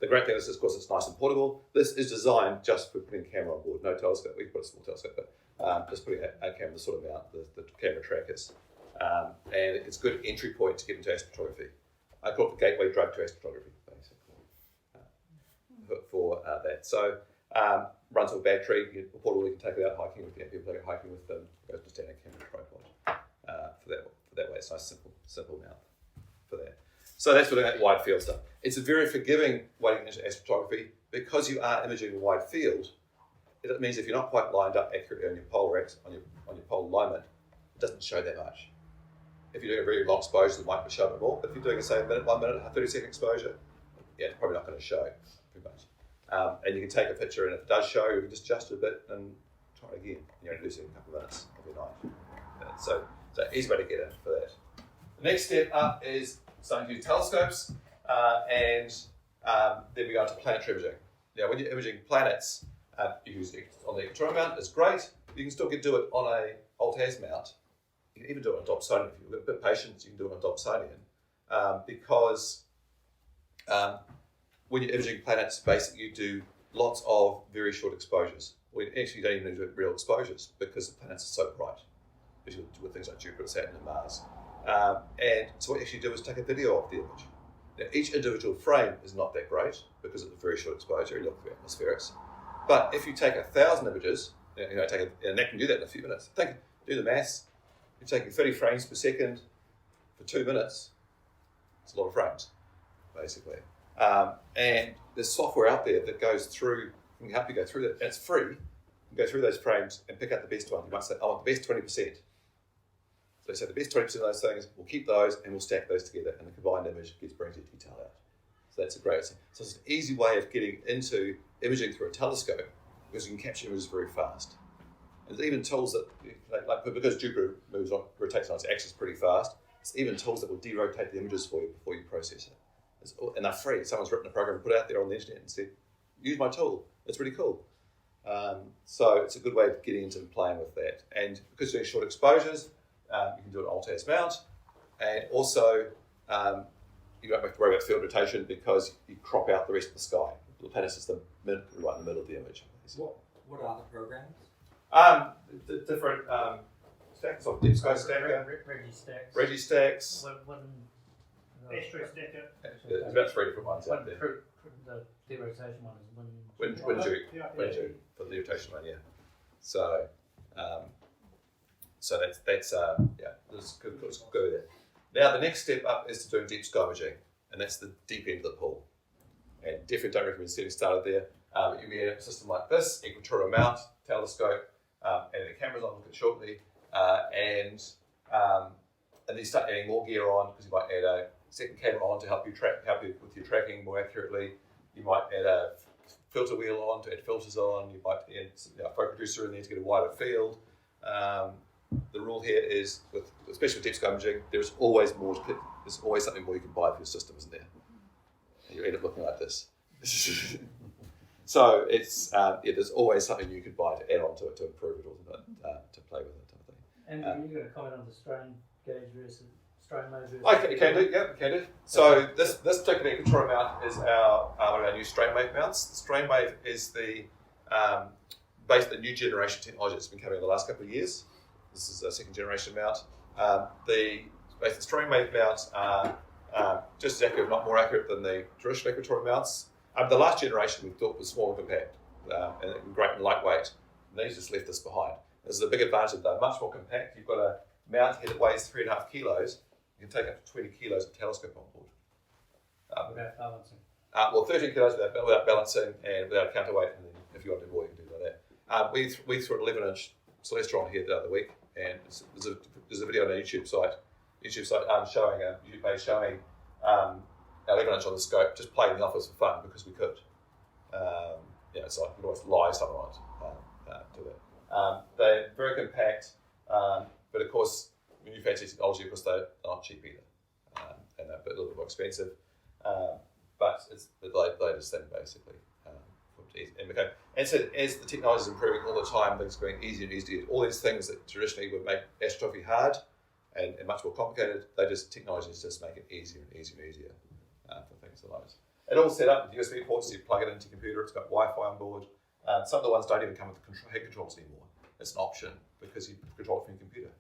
B: The great thing is, of course, it's nice and portable. This is designed just for putting a camera on board. No telescope. We can put a small telescope, but just putting a camera to sort of mount the camera trackers. And it's a good entry point to get into astrophotography. I call it the gateway drug to astrophotography, basically, for that. So runs with battery. Portable, you can take it out hiking with them. People take it hiking with them. Goes to stand a camera tripod for that way. It's a nice, simple mount for that. So that's for that wide field stuff. It's a very forgiving way to get into astrophotography because you are imaging a wide field. It means if you're not quite lined up accurately on your polar alignment, it doesn't show that much. If you're doing a very long exposure, it might show a bit more. But if you're doing, say, 1 minute, 30-second exposure, it's probably not going to show very much. And you can take a picture, and if it does show, you can just adjust it a bit and try it again. You're only losing a couple of minutes every night. So easy way to get in for that. The next step up is starting to use telescopes, and then we go into planetary imaging. Now, when you're imaging planets, you use it on the Equatorial mount. It's great. You can still do it on a Alt-Az mount. You can even do it on Dobsonian. If you're a bit patient, you can do it on Dobsonian, because when you're imaging planets, basically you do lots of very short exposures. Well, actually, you don't even do real exposures because the planets are so bright, especially with things like Jupiter, Saturn, and Mars. And so what you actually do is take a video of the image. Now, each individual frame is not that great because it's a very short exposure. You look for atmospherics. But if you take 1,000 images, and that can do that in a few minutes. Do the maths. You're taking 30 frames per second for 2 minutes. It's a lot of frames, basically. And there's software out there that goes through, can help you go through that. And it's free. You can go through those frames and pick out the best one. You might say, I want the best 20%. So you say the best 20% of those things, we'll keep those and we'll stack those together, and the combined image brings your detail out. So that's a great thing. So it's an easy way of getting into imaging through a telescope because you can capture images very fast. And there's even tools that, because Jupiter rotates on its axis pretty fast, there's even tools that will de-rotate the images for you before you process it. And they're free. Someone's written a program and put it out there on the internet and said, use my tool. It's really cool. So it's a good way of getting into playing with that. And because you're doing short exposures, you can do an Alt-Az mount. And also, you don't have to worry about field rotation because you crop out the rest of the sky. The planet is right in the middle of the image.
D: What are the programs?
B: The different stacks of EVscope stacker, Registacks.
C: Astro Stacker.
B: There's about 3 different ones out there.
E: The derotation one is
B: Wind for the rotation one, yeah. So that's let's go there. Now the next step up is to doing deep sky imaging, and that's the deep end of the pool. And definitely don't recommend getting started there. You need a system like this, Equatorial mount, telescope, and the cameras I'll look at shortly, and then you start adding more gear on because you might add a second camera on to help you with your tracking more accurately. You might add a filter wheel on to add filters on. You might add a focus reducer in there to get a wider field. The rule here is, especially with deep sky imaging, there's always more. There's always something more you can buy for your system, isn't there? And you end up looking like this. So it's there's always something you could buy to add on to it to improve it or to play with it, type of thing.
E: And you've got a comment on the strain gauge versus Strainwave versus.
B: Okay, you can do. So this particular Equatorial mount is one of our new Strainwave mounts. The Strainwave is the new generation technology that's been coming in the last couple of years. This is a second generation mount. The Strainwave mounts are just as accurate, if not more accurate than the traditional Equatorial mounts. The last generation we thought was small and compact and great and lightweight. And these just left this behind. This is a big advantage that they're much more compact. You've got a mount here that weighs 3.5 kilos. You can take up to 20 kilos of telescope on board.
E: Without balancing.
B: 13 kilos without balancing and without counterweight. And then if you want to do more, you can do like that. We threw an 11-inch Celestron here the other week, and there's a video on our YouTube site showing a YouTube page showing 11-inch on the scope, just playing in the office for fun because we could. So you can always lie something on it to that. They're very compact, but of course, when you fancy technology, of course, they're not cheap either, and they're a little bit more expensive. But it's the latest thing, basically. And so as the technology is improving all the time, things are getting easier and easier. All these things that traditionally would make astrophotography hard and much more complicated, technology is just making it easier and easier and easier for things like that. It all set up with USB ports, so you plug it into your computer, it's got Wi-Fi on board. Some of the ones don't even come with head controls anymore. It's an option because you control it from your computer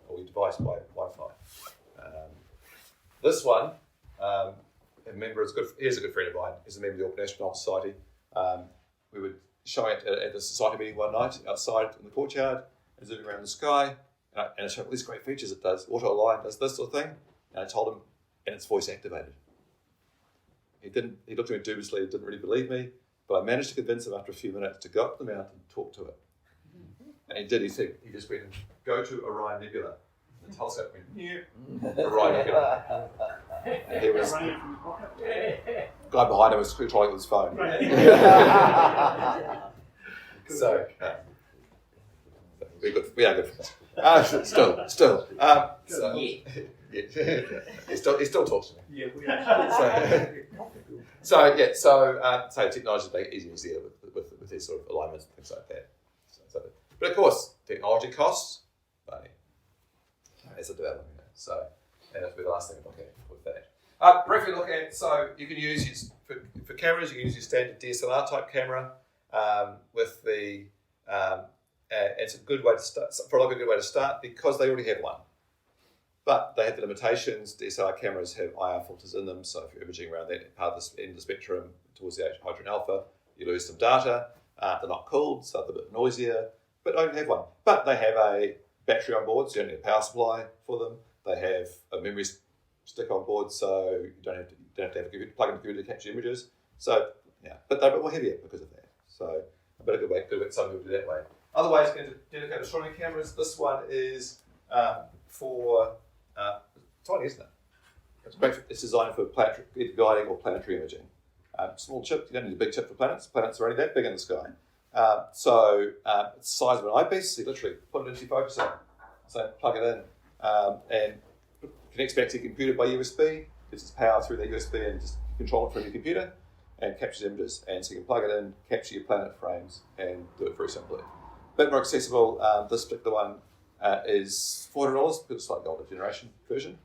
B: or your device by Wi-Fi. This one, remember, here's a good friend of mine. He's a member of the Open Astronomical Society. We were showing it at the society meeting one night outside in the courtyard and zooming around the sky. And it showed all these great features it does. Auto align does this sort of thing. And I told him, and it's voice activated. He looked at me dubiously, didn't really believe me, but I managed to convince him after a few minutes to go up to the mountain and talk to it. And he did. He said he just went and go to Orion Nebula. The telescope went Orion Nebula. And he was guy behind him was controlling his phone. So we're good. We are good friends. Still. So, yeah. He still talks to me.
C: Yeah, we are.
B: So technology is making it easier and easier with these sort of alignments and things like that. But of course, technology costs money as a development. So, and that'll be the last thing to look at with that. Briefly look at, so you can use for cameras, you can use your standard DSLR type camera with the, it's a good way to start, probably a good way to start because they already have one. But they have the limitations. DSLR cameras have IR filters in them, so if you're imaging around that part of the end of the spectrum towards the hydrogen alpha, you lose some data. They're not cooled, so they're a bit noisier, but don't have one. But they have a battery on board, so you don't need a power supply for them. They have a memory stick on board, so you don't have to have a computer, plug in a computer to capture images. So yeah, but they're a bit more heavier because of that. So a bit of a good way. Some people do that way. Other ways to dedicate astronomy cameras. This one is for tiny, isn't it? It's great. It's designed for planetary guiding or planetary imaging. Small chip. You don't need a big chip for planets. Planets are only that big in the sky. So it's the size of an eyepiece. You literally put it into your focuser. So plug it in and connects back to your computer by USB. Gives its power through that USB and just control it from your computer and captures images. And so you can plug it in, capture your planet frames, and do it very simply. A bit more accessible. This particular one is $400 because it's like the older generation version.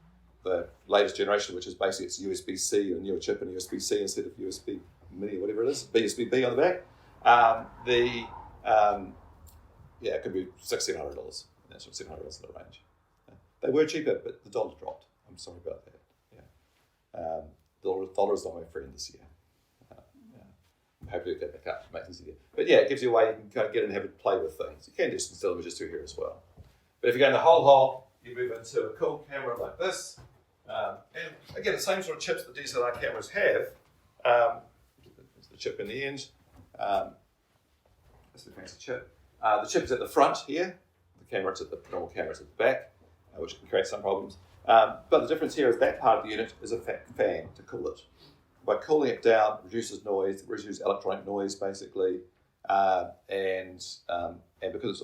B: The latest generation, which is basically it's USB-C, a newer chip and USB-C instead of USB Mini or whatever it is, USB-B on the back. It could be $1,600. That's what $700 in the range. They were cheaper, but the dollar dropped. I'm sorry about that. Yeah, the dollar is not my friend this year. I'm happy to get back up to make things easier. But yeah, it gives you a way you can kind of get in and have a play with things. You can do some still images through here as well. But if you go in the whole hole, you move into a cool camera like this. And again, the same sort of chips that DSLR cameras have. There's the chip in the end. That's the fancy chip. The chip is at the front here. The normal camera is at the back, which can create some problems. But the difference here is that part of the unit is a fan to cool it. By cooling it down, it reduces noise, it reduces electronic noise basically, and because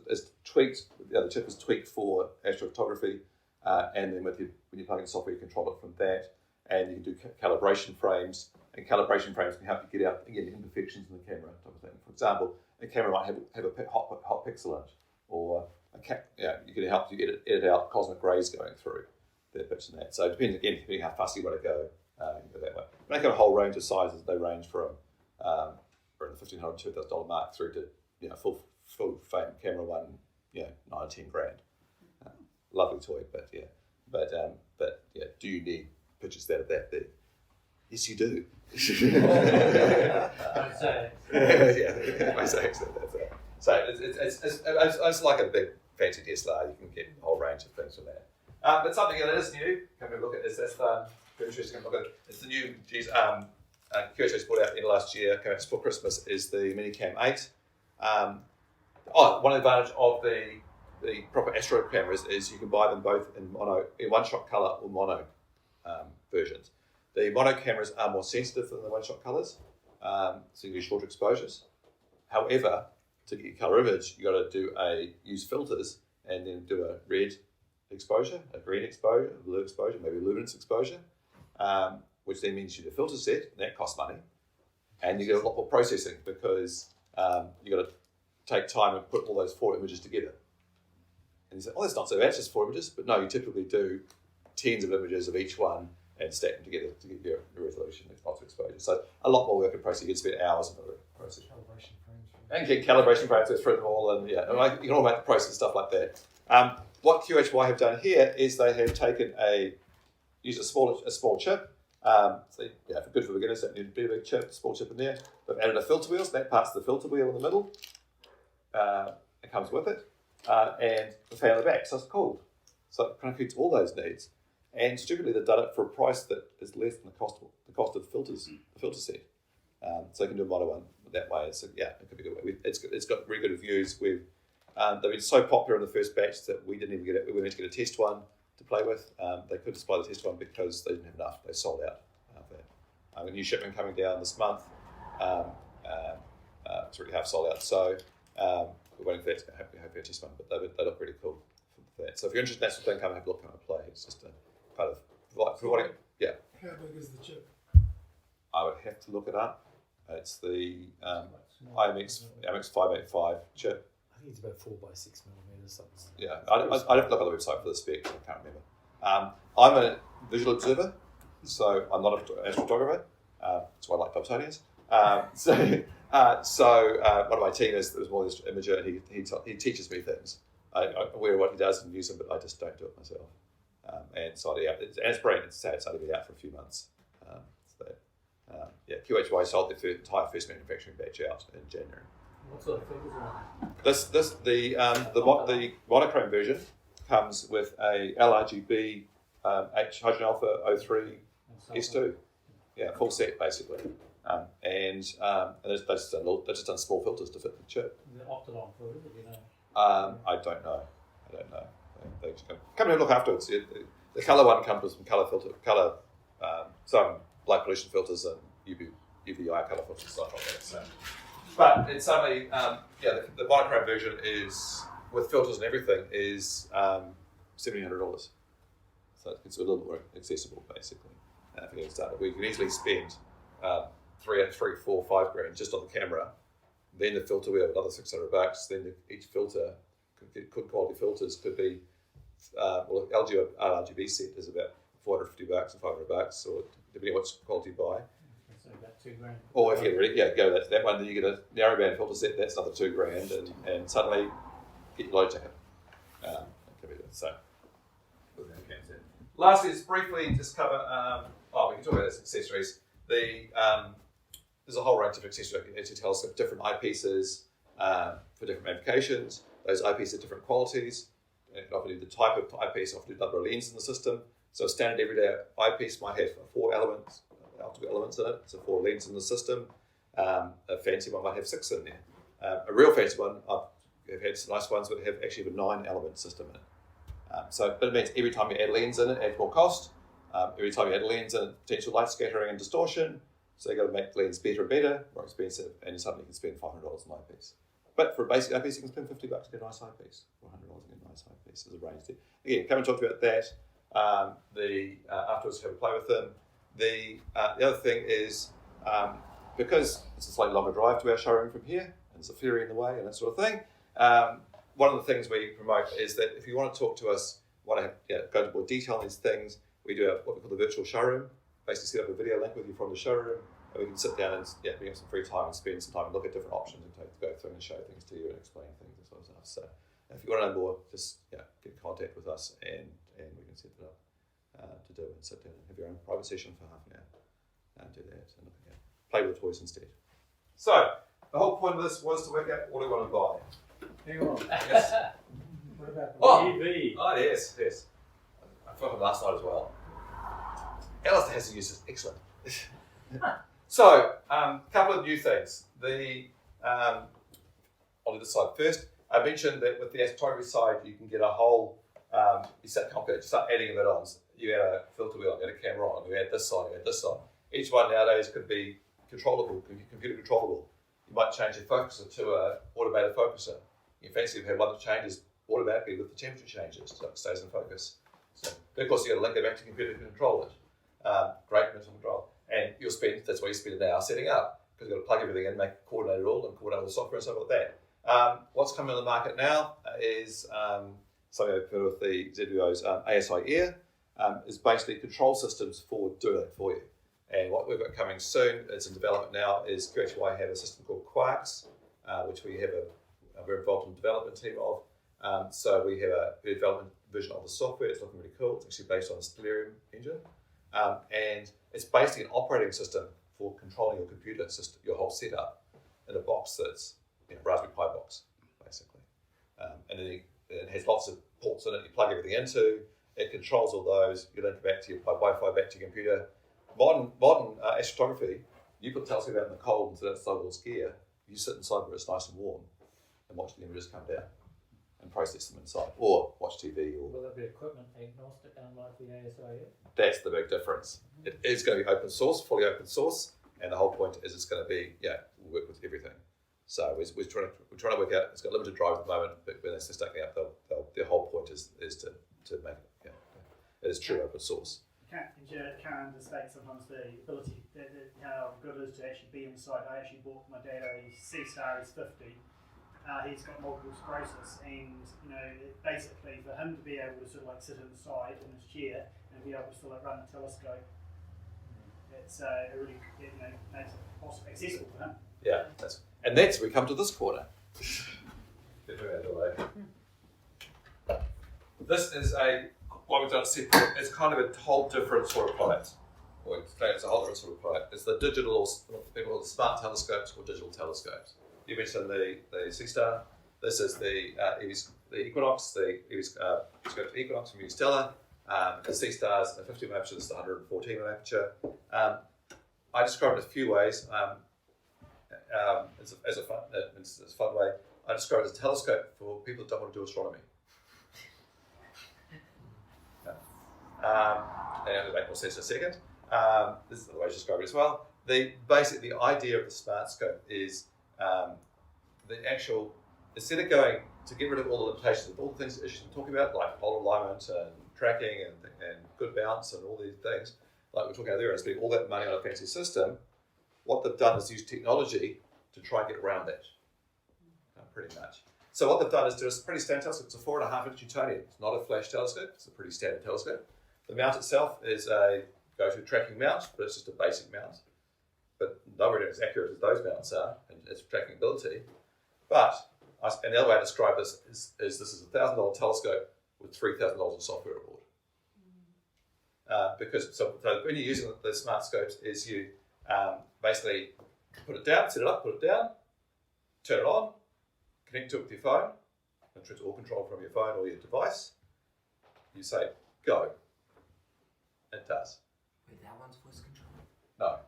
B: it's tweaked, the chip is tweaked for astrophotography, and then when you plug in software, you control it from that, and you can do calibration frames, and calibration frames can help you get out again imperfections in the camera type of thing. For example, a camera might have a hot pixel in it, or you can help you edit out cosmic rays going through that bits and that. So depending how fast you want to go, you go that way. Make a whole range of sizes. They range from the $1,500 to $2,000 mark through to full frame camera one, $9 or $10 grand. Lovely toy, but do you need pictures that are that big? Yes, you do. So it's like a big fancy DSLR. You can get a whole range of things from that. But something that is new, come and look at this. That's interesting. Look at it. It's the new Kyoto's brought out in last year, came out just before Christmas, is the Minicam 8. One advantage of the proper Astro cameras is you can buy them both in one-shot colour or mono versions. The mono cameras are more sensitive than the one-shot colours, so you do shorter exposures. However, to get your colour image, you got to use filters and then do a red exposure, a green exposure, a blue exposure, maybe a luminance exposure, which then means you need a filter set, and that costs money. And you get a lot more processing because you got to take time and put all those 4 images together. And you say, oh, that's not so bad, it's just 4 images. But no, you typically do tens of images of each one and stack them together to get your resolution and multiple exposure. So a lot more work in processing. You can spend hours on the process.
F: Calibration frames.
B: And get calibration parameters through them all, and yeah, and you can automate the process and stuff like that. What QHY have done here is they have taken used a small chip. So yeah, good for beginners, don't need a big chip, small chip in there. They've added a filter wheel, so that part's the filter wheel in the middle. It comes with it, and the fan in the back, so it's cool. So it kind of fits all those needs. And stupidly, they've done it for a price that is less than the cost of the filters, the filter set. So you can do a mono one that way. So yeah, it could be a good way. It's got really good reviews. They've been so popular in the first batch that we didn't even get it. We went to get a test one to play with. They couldn't supply the test one because they didn't have enough. They sold out. A new shipment coming down this month. It's already half sold out. So we're waiting for that to hopefully have a test one. But they look really cool for that. So if you're interested in that sort of thing, come and have a look, come and play. It's just a kind of providing. Yeah.
F: How big is the chip?
B: I would have to look it up. It's the IMX 585 chip.
E: I think it's about 4 by 6 millimeters, something.
B: Yeah, I'd have to look on the website for the spec. I can't remember. I'm a visual observer, so I'm not an astrophotographer. That's why I like Dobsonians. So one of my team is more this imager, and he teaches me things. I'm aware of what he does and use them, but I just don't do it myself. And so it's brilliant. It's sad. It's only been out for a few months. QHY sold their entire first manufacturing batch out in January.
E: What sort of filters are
B: The monochrome version comes with a LRGB hydrogen alpha 03 S2. Yeah, full set basically. They've just done small filters to fit the chip.
E: Is it Octodon filters, if you know?
B: I don't know. They come and have a look afterwards. The colour one comes with some some light pollution filters and UVI colour filters and stuff like that. So. But it's only, the monochrome version is, with filters and everything, is $1,700. So it's a little more accessible, basically. If you get started, we can easily spend $3, 4, 5 grand just on the camera. Then the filter wheel, another $600. Then each filter, good quality filters could be, RGB set is about $450 or $500, or depending on what quality you buy.
E: So about 2 grand.
B: Or if you go that one, then you get a narrowband filter set. That's another $2 grand, and suddenly get your load ticket. So. Lastly, just briefly just cover. We can talk about this accessories. There's a whole range of accessories. Telescope, different eyepieces for different magnifications. Those eyepieces have different qualities. And often the type of eyepiece, often do number of lenses in the system. So a standard everyday eyepiece might have 4 elements in it, so 4 lenses in the system. A fancy one might have 6 in there. A real fancy one, I've had some nice ones that have actually a 9-element system in it. But it means every time you add a lens in it, adds more cost. Every time you add a lens in, potential light scattering and distortion. So you've got to make the lens better and better, more expensive, and suddenly you can spend $500 on an eyepiece. But for a basic eyepiece, you can spend $50 to get a nice eyepiece, or $100 to get a nice eyepiece. There's a range there. Again, come and talk about that. Afterwards, have a play with them. The other thing is, because it's a slightly longer drive to our showroom from here, and there's a ferry in the way and that sort of thing, one of the things we promote is that if you want to talk to us, want to go into more detail on these things, we do what we call the virtual showroom. Basically set up a video link with you from the showroom, and we can sit down and bring up some free time and spend some time and look at different options and go through and show things to you and explain things and sort of stuff. So if you want to know more, just get in contact with us and we can set it up to do it and sit down and have your own private session for half an hour and do that and play with the toys instead. So the whole point of this was to work out what we want to buy.
E: Hang on.
B: Yes.
E: What about the EV?
B: Oh, yes. I forgot last night as well. Alistair has to use this. Excellent. So, a couple of new things. I'll do this side first. I mentioned that with the astrophotography side, you can get a whole, you start adding a bit on. You add a filter wheel, you add a camera on, you add this on, you add this on. Each one nowadays could be controllable, computer controllable. you might change your focuser to an automated focuser. You fancy if you have one that changes automatically with the temperature changes, so it stays in focus. So, of course, you've got to link it back to your computer to control it. Great mental control. And that's why you spend an hour setting up, because you've got to plug everything in, make it coordinate it all, and coordinate all the software and stuff like that. What's coming on the market now is something I've heard with the ZWO's ASI Air, is basically control systems for doing that for you. And what we've got coming soon, it's in development now, is QHY have a system called Quarks, which we have we're involved in the development team of. So we have a development version of the software. It's looking really cool. It's actually based on a Stellarium engine. And it's basically an operating system for controlling your computer system, your whole setup, in a box that's a Raspberry Pi box, basically. And then it has lots of ports in it. You plug everything into. It controls all those. You link it back to your Wi-Fi, back to your computer. Modern astrophotography, you put the telescope out in the cold into that side gear. You sit inside where it's nice and warm and watch the images come down and process them inside, or watch TV. Or
E: Will it be equipment agnostic, unlike the ASI?
B: that's the big difference. It is going to be open source, fully open source, and the whole point is it's going to be work with everything. So we're trying to work out. It's got limited drive at the moment, but when it's stacking up, their whole point is to make it. It is true open source.
C: Can understate sometimes the ability how good it is to actually be inside. I actually bought my dad a C-Star, he's 50. He's got multiple sclerosis, and basically for him to be able to sort of like sit inside in his chair and be able to sort of run a telescope, it's it really makes it accessible for him.
B: Yeah, that's where we come to this corner. This is what we've done separate. It's kind of a whole different sort of product. Or it's a whole different sort of product. It's the digital, or what people call the smart telescopes or digital telescopes. You mentioned the C-Star. This is the Equinox, the Equinox from Stellar. The C-Star is a 50mm aperture. This is the 114mm aperture. I describe it a few ways. It's a fun way. I describe it as a telescope for people that don't want to do astronomy. And it'll make more sense in a second. This is the way I describe it as well. The idea of the smart scope is instead of going to get rid of all the limitations of all the things that Ish been talking about, like polar alignment and tracking and good bounce and all these things, like we're talking about there, and spending all that money on a fancy system, what they've done is use technology to try and get around that, pretty much. So what they've done is do a pretty standard telescope. It's a 4.5-inch Newtonian. It's not a flash telescope. It's a pretty standard telescope. The mount itself is a Goto tracking mount, but it's just a basic mount. But nowhere near as accurate as those mounts are in its tracking ability. And the other way I describe this is this is a $1,000 telescope with $3,000 of software aboard. Because when you're using the smart scopes, is you basically put it down, set it up, put it down, turn it on, connect to it with your phone, and it's all controlled from your phone or your device. You say go. It does.
D: Wait, that one's voice control?
B: No.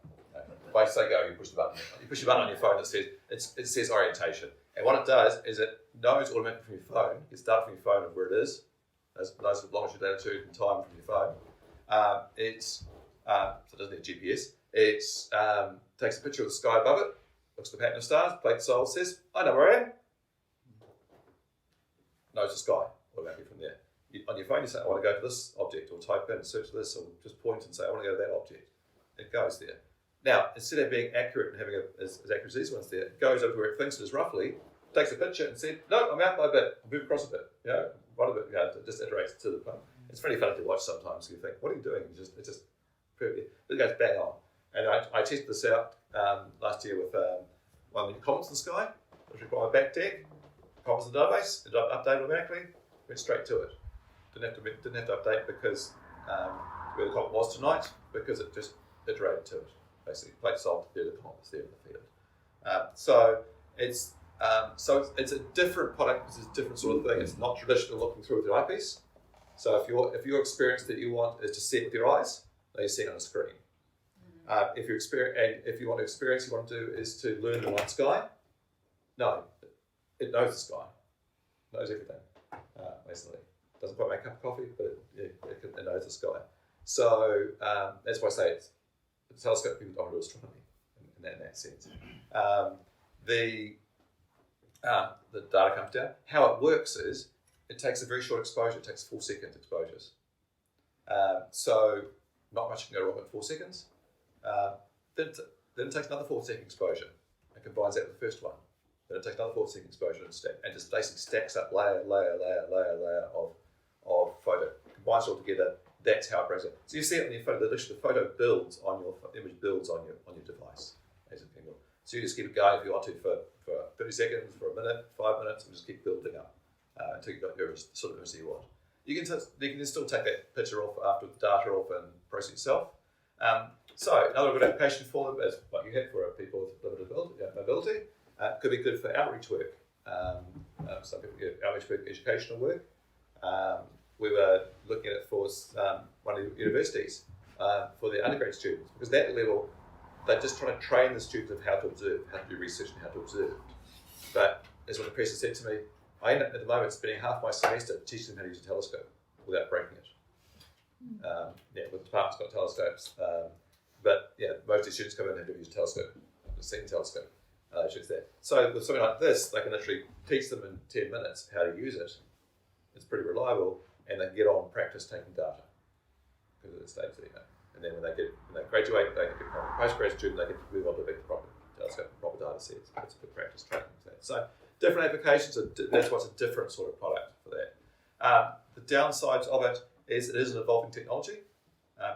B: If I say go, you push the button. You push the button on your phone that says it says orientation. And what it does is it knows automatically from your phone, gets data from your phone of where it is, knows longitude, latitude, and time from your phone. So it doesn't need GPS. It takes a picture of the sky above it, looks at the pattern of stars, plate the soul, says, I know where I am. Knows the sky automatically from there. On your phone, you say, I want to go to this object, or type in, search this, or just point and say, I want to go to that object. It goes there. Now, instead of being accurate and having as accurate as these ones there, it goes over where it thinks it is roughly, takes a picture and says, no, I'm out by a bit, I'll move across a bit, right a bit, it just iterates to the plane. It's pretty fun to watch sometimes. You think, what are you doing? It just goes bang on. And I tested this out last year with one of the comets in the sky, which required a back deck, comets in the database, it updated automatically, went straight to it. Didn't have to update because where the comet was tonight, because it just iterated to it. Basically, plate solved there, the comet was there in the field. So it's a different product. It's a different sort of thing. It's not traditional looking through with your eyepiece. So if your experience that you want is to see it with your eyes, then you see it on a screen. If you want to experience, you want to do is to learn the night sky. No, it knows the sky, knows everything. Basically, doesn't quite make a cup of coffee, but it knows the sky. So that's why I say it's a telescope people don't do astronomy in that sense. the data comes down. How it works is it takes a very short exposure. It takes 4 second exposures. So not much can go wrong in 4 seconds. Then it takes another 4 second exposure and combines that with the first one. Then it takes another 4 second exposure and just basically stacks up layer of photo. Combines it all together. That's how it breaks up. So you see it on your photo. The photo builds on your image builds on your device as a single. So you just keep it going if you want to for 30 seconds, for a minute, 5 minutes, and just keep building up until you've got your sort of image that you want. You can still take that picture off after the data off and process yourself. So another good application for them is what you have for people with limited mobility. Could be good for outreach work. Some people get outreach work, educational work. We were looking at it for one of the universities for the undergrad students, because that level, they're just trying to train the students of how to observe, how to do research and how to observe. But as what the professor said to me, I end up at the moment spending half my semester teaching them how to use a telescope without breaking it. With the department's got telescopes, but most of the students come in and have to use a telescope, a second telescope. So with something like this, they can literally teach them in 10 minutes how to use it. It's pretty reliable, and they can get on and practice taking data because of the stage that And then when they graduate, they can become a postgrad student. They get to move on to a big proper telescope, proper data sets. It's a good practice training. So different applications. That's what's a different sort of product for that. The downsides of it is an evolving technology.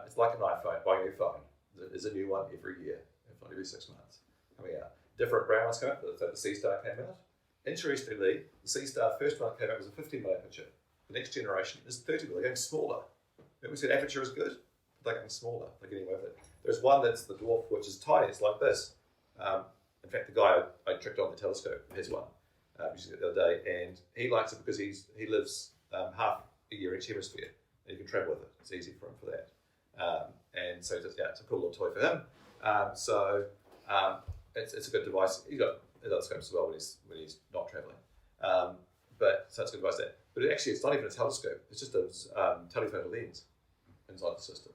B: It's like an iPhone, buying a new phone. There's a new one every year, if not every 6 months, coming out. Different brand ones come out. So the C-Star came out. Interestingly, the C-Star first one that came out was a 15 mm aperture. The next generation is 30 mm. They're getting smaller. Remember we said aperture is good? They're getting smaller. They're getting away with it. There's one that's the dwarf, which is tiny. It's like this. In fact, the guy I tricked on the telescope has one, using it the other day, and he likes it because he lives half a year in each hemisphere, and he can travel with it. It's easy for him for that. And so it's a cool little toy for him. It's a good device. He's got telescopes as well when he's not traveling. So it's a good device there. But it's not even a telescope. It's just a telephoto lens inside the system.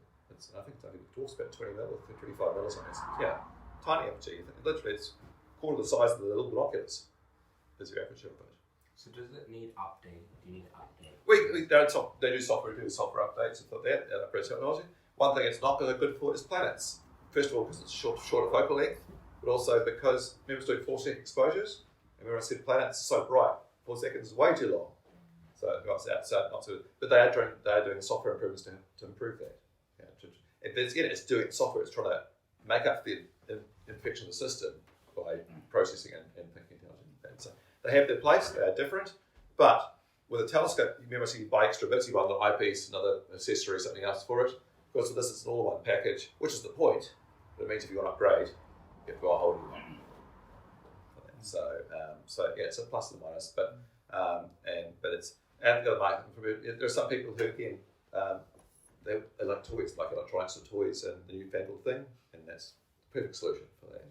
B: I think it talks about 20 mil or 25 mil or something. Tiny aperture. Literally, it's a quarter the size of the little binoculars. Is your aperture of it.
D: So does it need update? Do you need to update?
B: They do software updates and stuff like that, upgrade technology. One thing it's not good for is planets. First of all, because it's shorter focal length, but also because, remember, it's doing 4 second exposures. And remember I said planets are so bright, 4 seconds is way too long. So it's not so. But they are doing software improvements to improve that. It's doing software. It's trying to make up the imperfection of the system by processing and thinking intelligently. So they have their place. They are different, but with a telescope, you remember, you buy extra bits. You buy another eyepiece, another accessory, something else for it. Of course, with this, it's an all-in-one package, which is the point. But it means if you want to upgrade, you have to buy a whole new one. So it's a plus and a minus, but it's and the other market. There are some people who again they like toys, like electronics or toys, and the newfangled thing, and that's the perfect solution for that.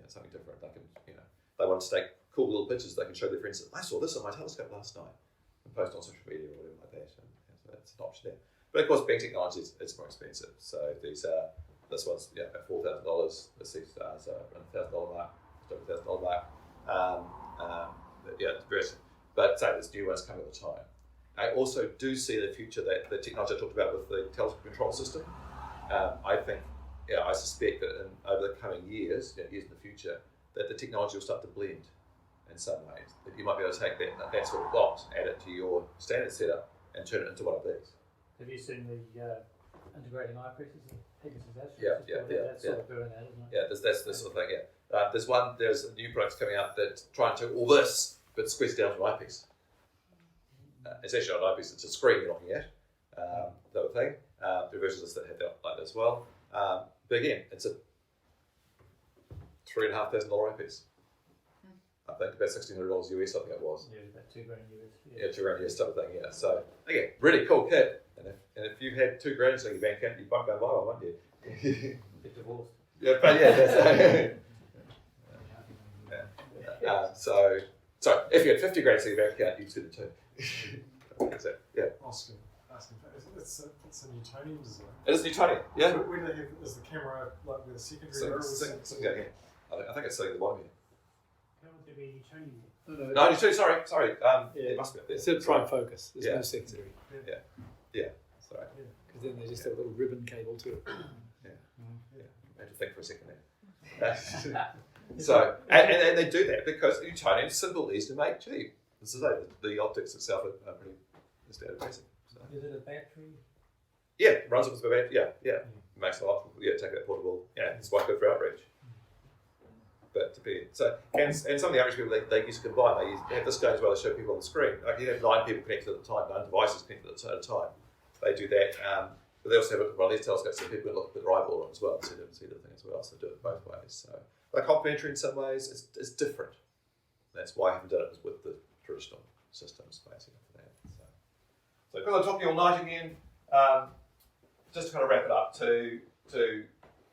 B: Something different. They want to take cool little pictures. They can show their friends. I saw this on my telescope last night, and post on social media or whatever like that. And so that's an option there. But of course, being technology, it's more expensive. So this one's about $4,000. The C-Stars are around $1,000 mark, just over $1,000 mark. Various. But there's new ones coming all the time. I also do see the future that the technology I talked about with the telescope control system. I suspect that over the coming years in the future, that the technology will start to blend in some ways. That you might be able to take that sort of box, add it to your standard setup, and turn it into one of these.
E: Have you seen the integrating eyepieces and Pegasus Astros?
B: Yeah.
E: Sort of doing that, isn't it?
B: Yeah, that's the sort of thing. There's a new product coming out that's trying to do all this, but squeeze it down to an eyepiece. It's actually not an eyepiece; it's a screen you're looking at. The other thing. There are versions that have that like that as well. But again, it's a $3,500 eyepiece. I think about $1,600 US. I think it was.
E: Yeah, about $2,000 US.
B: Yeah, $2,000 US type of thing. Yeah. So again, really cool kit. And if you've had $2,000 in your bank account, you won't go and buy one, won't you?
E: Get divorced.
B: Yeah, but so if you had $50,000 in your bank account, you'd do the two.
F: Oscar, it's a Newtonian design.
B: It is Newtonian, yeah.
F: Where do they have, is the camera like with a secondary mirror?
B: I think it's sitting at the bottom here.
C: Can't there be Newtonian?
B: No, sorry.
A: Yeah.
B: It must be up there.
A: It's a prime focus. There's
B: Yeah.
A: no secondary.
B: Sorry.
A: Because then there's just a little ribbon cable to it.
B: I had to think for a second there. So, and they do that because Newtonian is simple, easy to make, cheap. This is the optics itself are pretty standard basic. So.
E: Is it a battery?
B: Yeah, runs off with a battery. Yeah. Makes a lot. Take that portable. Yeah, it's quite good for outreach. But to be and some of the outreach people they use to combine. They have this going as well to show people on the screen. Like you have 9 people connected at a time, 9 devices connected at a time. They do that. But they also have one of these telescopes so people can look at their eyeball on as well, see the thing as well. So do it both ways. So they're complementary in some ways. It's different. That's why I haven't done it with the traditional systems, basically, for that. So because I'm talking all night again, just to kind of wrap it up, to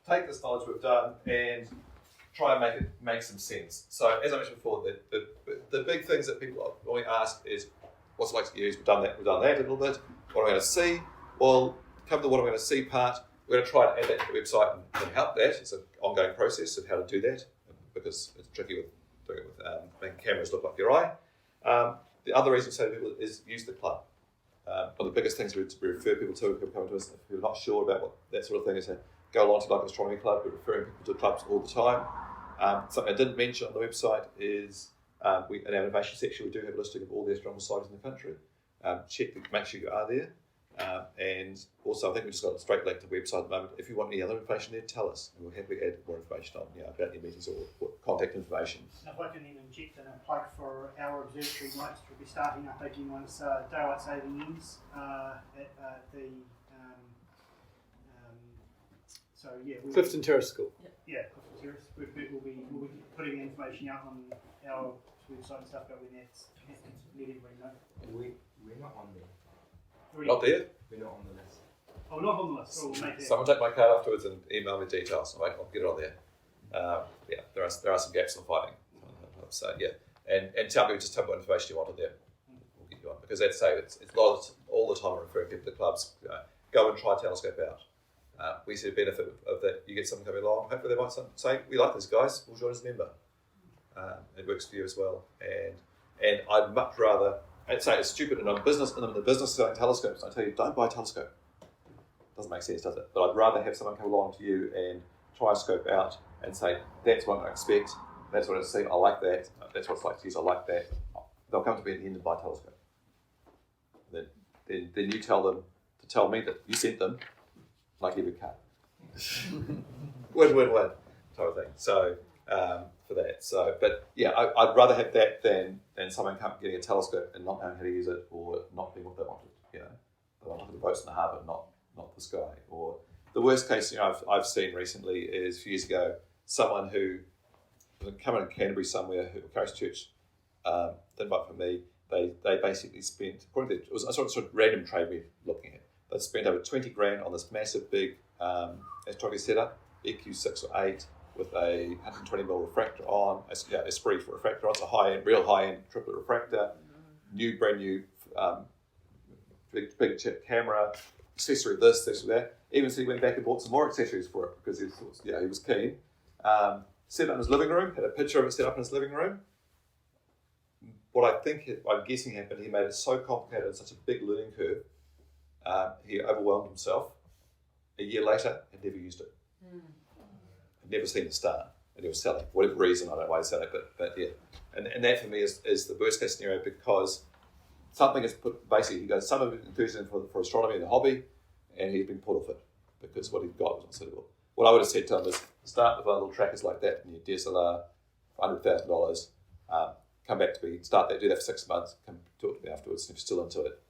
B: take this knowledge we've done and try and make some sense. So as I mentioned before, the big things that people only ask is, what's it like to use? We've done that a little bit. What am I going to see? Well, come to what I'm going to see part, we're going to try and add that to the website and help that. It's an ongoing process of how to do that because it's tricky with doing it with making cameras look like your eye. The other reason we say to people is use the club. One of the biggest things we refer people to who come to us if you're not sure about what that sort of thing is, to go along to like an astronomy club. We're referring people to clubs all the time. Something I didn't mention on the website is in our innovation section we do have a listing of all the astronomical societies in the country. Make sure you are there. And also I think we've just got a straight link to the website at the moment. If you want any other information there, tell us and we'll happily add more information on about your meetings or contact information.
C: If I can then inject in a plug for our observatory nights, we'll be starting up again once daylight saving ends at the so yeah,
A: Clifton Terrace School.
C: Yeah, Clifton Terrace. We'll be putting information out on our website and stuff, but when that's let everybody know.
D: We're not on there.
B: Not there?
D: We're not on the list.
C: Oh, not on the list. So we'll make that.
B: Someone take my card afterwards and email me details. I'll get it on there. There are some gaps in finding. So and tell me what information you want on there. We'll get you on because that's it's all the time I'm referring people to clubs. Go and try a telescope out. We see the benefit of that. You get someone coming along. Hopefully they might say, "We like these guys. We'll join as a member." It works for you as well. And I'd much rather. I'd say it's stupid, and I'm in the business selling telescopes. I tell you, don't buy a telescope. Doesn't make sense, does it? But I'd rather have someone come along to you and try a scope out and say, that's what I expect, that's what I see, I like that, that's what it's like to use, I like that. They'll come to me at the end and buy a telescope. Then you tell them to tell me that you sent them, like every cut. Win type of thing. So, for that. So, but yeah, I'd rather have that than someone getting a telescope and not knowing how to use it or not being what they wanted. They want to look at the boats in the harbour, not the sky. Or the worst case I've seen recently is a few years ago, someone who come in Canterbury somewhere, who Christchurch, didn't buy from me. They basically spent, it was a sort of random trade we're looking at. They spent over 20 grand on this massive big astrophotography setup, EQ6 or 8. With a 120mm refractor on, a spree for refractor on. It's a real high-end triplet refractor, brand new, big chip camera, accessory this, accessory that. Even so, he went back and bought some more accessories for it because he was keen. Set it up in his living room, had a picture of it set up in his living room. What I'm guessing happened, he made it so complicated and such a big learning curve, he overwhelmed himself. A year later, had never used it. Never seen the star, and he was selling for whatever reason. I don't know why he said it, but yeah, and that for me is the worst case scenario because something is put basically. He goes some of enthusiasm for astronomy and the hobby, and he's been put off it because what he got was not suitable. What I would have said to him is start with one little trackers like that in your DSLR, $100,000. Come back to me, start that, do that for 6 months. Come talk to me afterwards. And if you're still into it,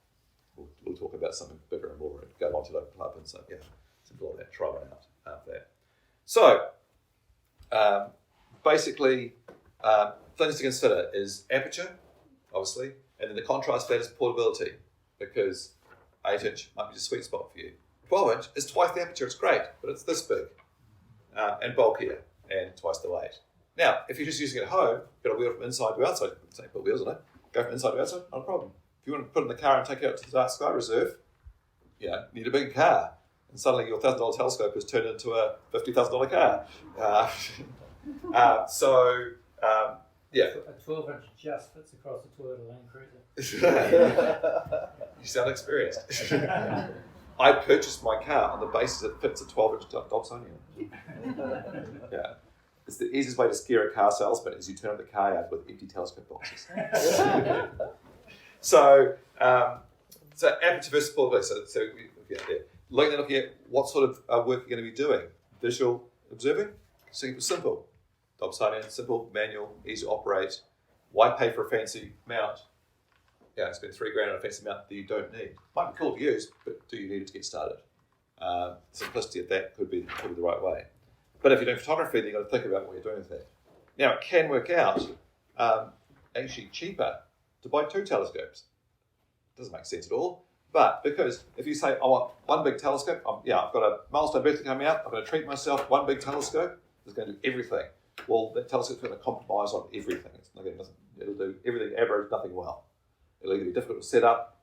B: we'll talk about something bigger and more and go on to the local club and so yeah, simple like that. Try one out after that. So. Basically, things to consider is aperture, obviously, and then the contrast for that is portability, because 8-inch might be the sweet spot for you. 12-inch is twice the aperture, it's great, but it's this big, and bulkier, and twice the weight. Now, if you're just using it at home, you've got a wheel from inside to outside, say put wheels on it, go from inside to outside, not a problem. If you want to put it in the car and take it out to the dark sky reserve, need a big car. And suddenly your $1,000 telescope has turned into a $50,000 car. Yeah.
E: A 12-inch just fits across the Toyota Land Cruiser.
B: You sound experienced. I purchased my car on the basis it fits a 12-inch Dobsonian. Yeah. It's the easiest way to scare a car salesman is you turn the car out with empty telescope boxes. So aperture versus portability. So we get there. Looking at what sort of work you're going to be doing. Visual observing, super simple. Dobsonian, simple, manual, easy to operate. Why pay for a fancy mount? Yeah, spend $3,000 on a fancy mount that you don't need. Might be cool to use, but do you need it to get started? Simplicity of that could be the right way. But if you're doing photography, then you've got to think about what you're doing with that. Now, it can work out actually cheaper to buy 2 telescopes. Doesn't make sense at all. But because if you say, I want one big telescope, I've got a milestone birthday coming out, I'm going to treat myself, one big telescope is going to do everything. Well, that telescope's going to compromise on everything. It'll do everything average, nothing well. It'll either be difficult to set up,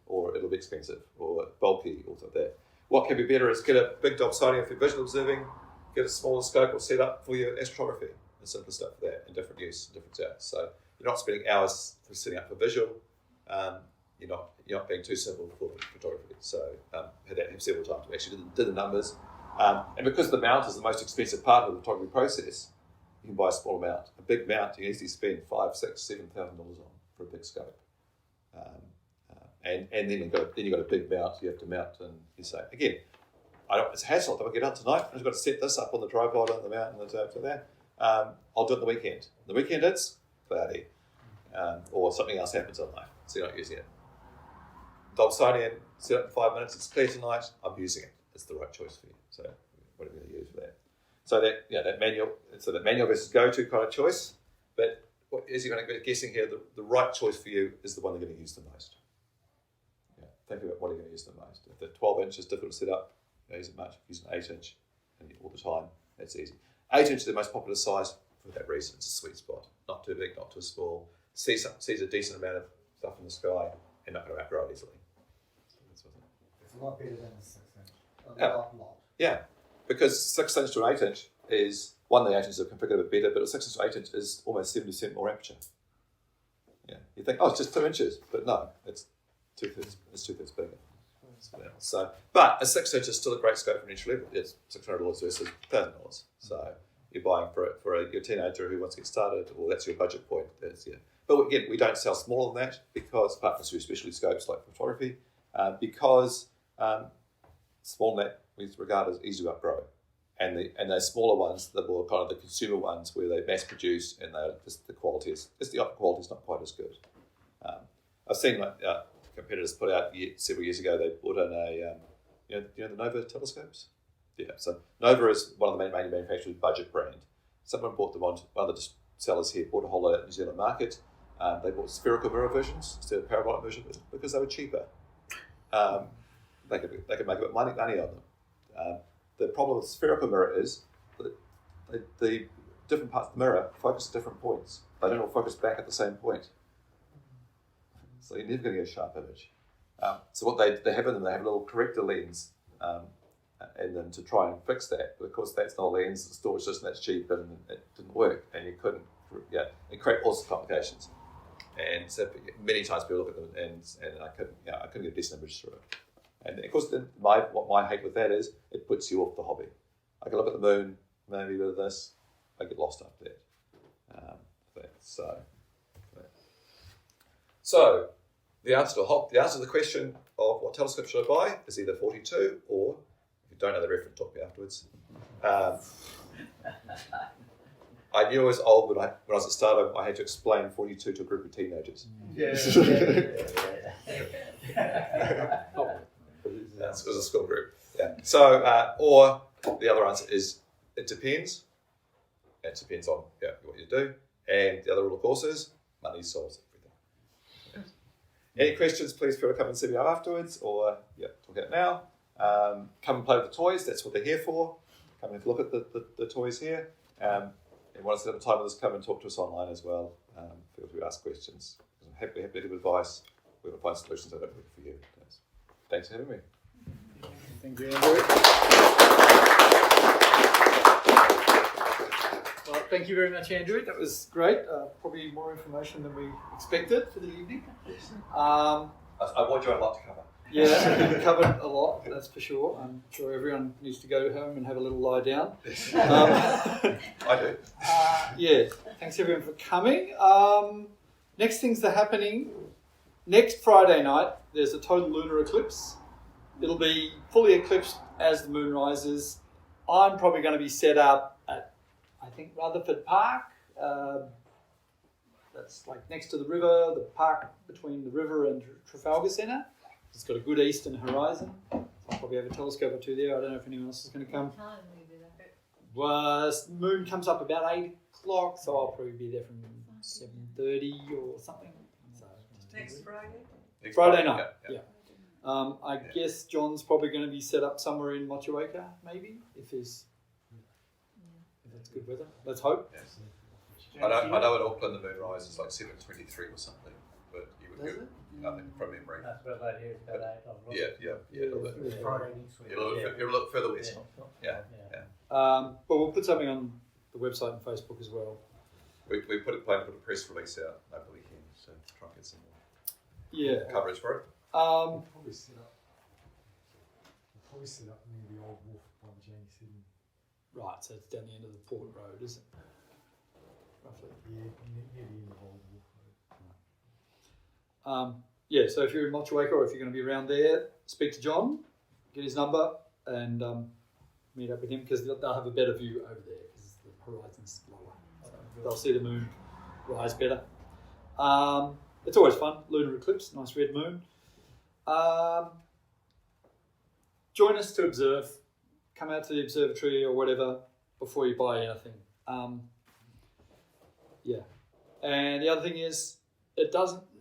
B: or it'll be expensive, or bulky, or something like that. What can be better is get a big Dobsonian for visual observing, get a smaller scope or set up for your astrophotography, and simple stuff for that, and different use, different sets. So you're not spending hours for setting up for visual. You're not being too simple for photography. So had that several times. We actually did the numbers, and because the mount is the most expensive part of the photography process, you can buy a small mount. A big mount you can easily spend $5,000, $6,000, $7,000 on for a big scope. And then you've got a big mount you have to mount, and you say again, it's a hassle. If I get out tonight, I've got to set this up on the tripod on the mount and so that. I'll do it on the weekend. The weekend it's cloudy, or something else happens in life, so you're not using it. Dobsonian, set up in 5 minutes. It's clear tonight. I'm using it. It's the right choice for you. So what are we going to use for that? So that manual versus go-to kind of choice. But as you're going to be guessing here, the right choice for you is the one you're going to use the most. Yeah, think about what you're going to use the most. If the 12-inch is difficult to set up, you don't use it much. Use an 8-inch all the time. That's easy. 8-inch is the most popular size for that reason. It's a sweet spot. Not too big, not too small. Sees a decent amount of stuff in the sky and not going to outgrow it easily.
G: It's a lot better than a 6-inch. A lot.
B: Yeah, because 6-inch to an 8-inch is, the 8-inches are configured a bit better, but a 6-inch to 8-inch is almost 70% more aperture. Yeah, you think, it's just 2 inches, but no, it's two-thirds bigger. So, but a 6-inch is still a great scope for entry level. It's $600 versus $1,000. So you're buying for your teenager who wants to get started, or that's your budget point. But again, we don't sell smaller than that because, apart from specialty scopes like photography, because small than that we regard as easy to outgrow. And those smaller ones, the more kind of the consumer ones where they mass produce and the quality is not quite as good. I've seen competitors put out several years ago. They brought in the Nova telescopes. Yeah, so Nova is one of the main manufacturers' budget brand. Someone bought them on one of the sellers here bought a whole lot of New Zealand market. They bought spherical mirror versions instead of parabolic versions because they were cheaper. They could make a bit of money on them. The problem with spherical mirror is that the different parts of the mirror focus at different points. They don't all focus back at the same point. So you're never going to get a sharp image. So what they have in them, they have a little corrector lens in them to try and fix that. But of course, that's not a lens, the storage system, that's cheap, and it didn't work. And you couldn't, it created all sorts of complications. And so many times people look at them and I couldn't get a decent image through it. And of course, what my hate with that is, it puts you off the hobby. I can look at the moon, maybe with this, I get lost after that. So the answer to the question of what telescope should I buy is either 42 or, if you don't know the reference, talk to me afterwards. I knew I was old when I was at Stardom. I had to explain 42 to a group of teenagers. It was a school group. Yeah. So, or the other answer is it depends. It depends on what you do. And the other rule, of course, is money solves everything. Yeah. Any questions? Please feel free to come and see me afterwards, or talk out now. Come and play with the toys. That's what they're here for. Come and have a look at the toys here. And want to set up a time with us, come and talk to us online as well. Feel free to ask questions. I'm happy to give advice. We're going to find solutions that work for you. Thanks for having me.
A: Thank you, Andrew. Well, Thank you very much, Andrew. That was great. Probably more information than we expected for the evening.
B: I want you a lot to cover.
A: Yeah, we covered a lot, that's for sure. I'm sure everyone needs to go home and have a little lie down.
B: I do.
A: Yeah, thanks everyone for coming. Next things that are happening, next Friday night, there's a total lunar eclipse. It'll be fully eclipsed as the moon rises. I'm probably going to be set up at, I think, Rutherford Park. That's like next to the river, the park between the river and Trafalgar Centre. It's got a good eastern horizon. So I'll probably have a telescope or two there. I don't know if anyone else is going to come.
H: What time will you be there?
A: Well, moon comes up about 8 o'clock, so I'll probably be there from 7:30 or something. So
H: Next Friday?
B: Next
A: Friday night,
B: Yeah.
A: I guess John's probably going to be set up somewhere in Motueka, maybe, if it's good weather. Let's hope.
B: Yes. I know in Auckland the moon rise is like 7:23 or something, but you would
A: Does
B: go,
A: it?
B: I think from memory.
E: That's what about here, it's about 8 o'clock.
B: Yeah, a little bit.
G: It's Friday next week.
B: A little bit further west. Yeah.
A: But we'll put something on the website and Facebook as well.
B: We plan to put a press release out over the weekend, so try and get some more coverage for it.
F: We'll probably set up near the old wharf by the Janie Sydney.
A: Right, so it's down the end of the Port Road, isn't it? Roughly.
F: Yeah, near the end of old wharf road.
A: So if you're in Motueka or if you're going to be around there, speak to John, get his number, and meet up with him because they'll have a better view over there because the horizon's lower. So they'll see the moon rise better. It's always fun, lunar eclipse, nice red moon. Join us to observe. Come out to the observatory or whatever before you buy anything. And the other thing is,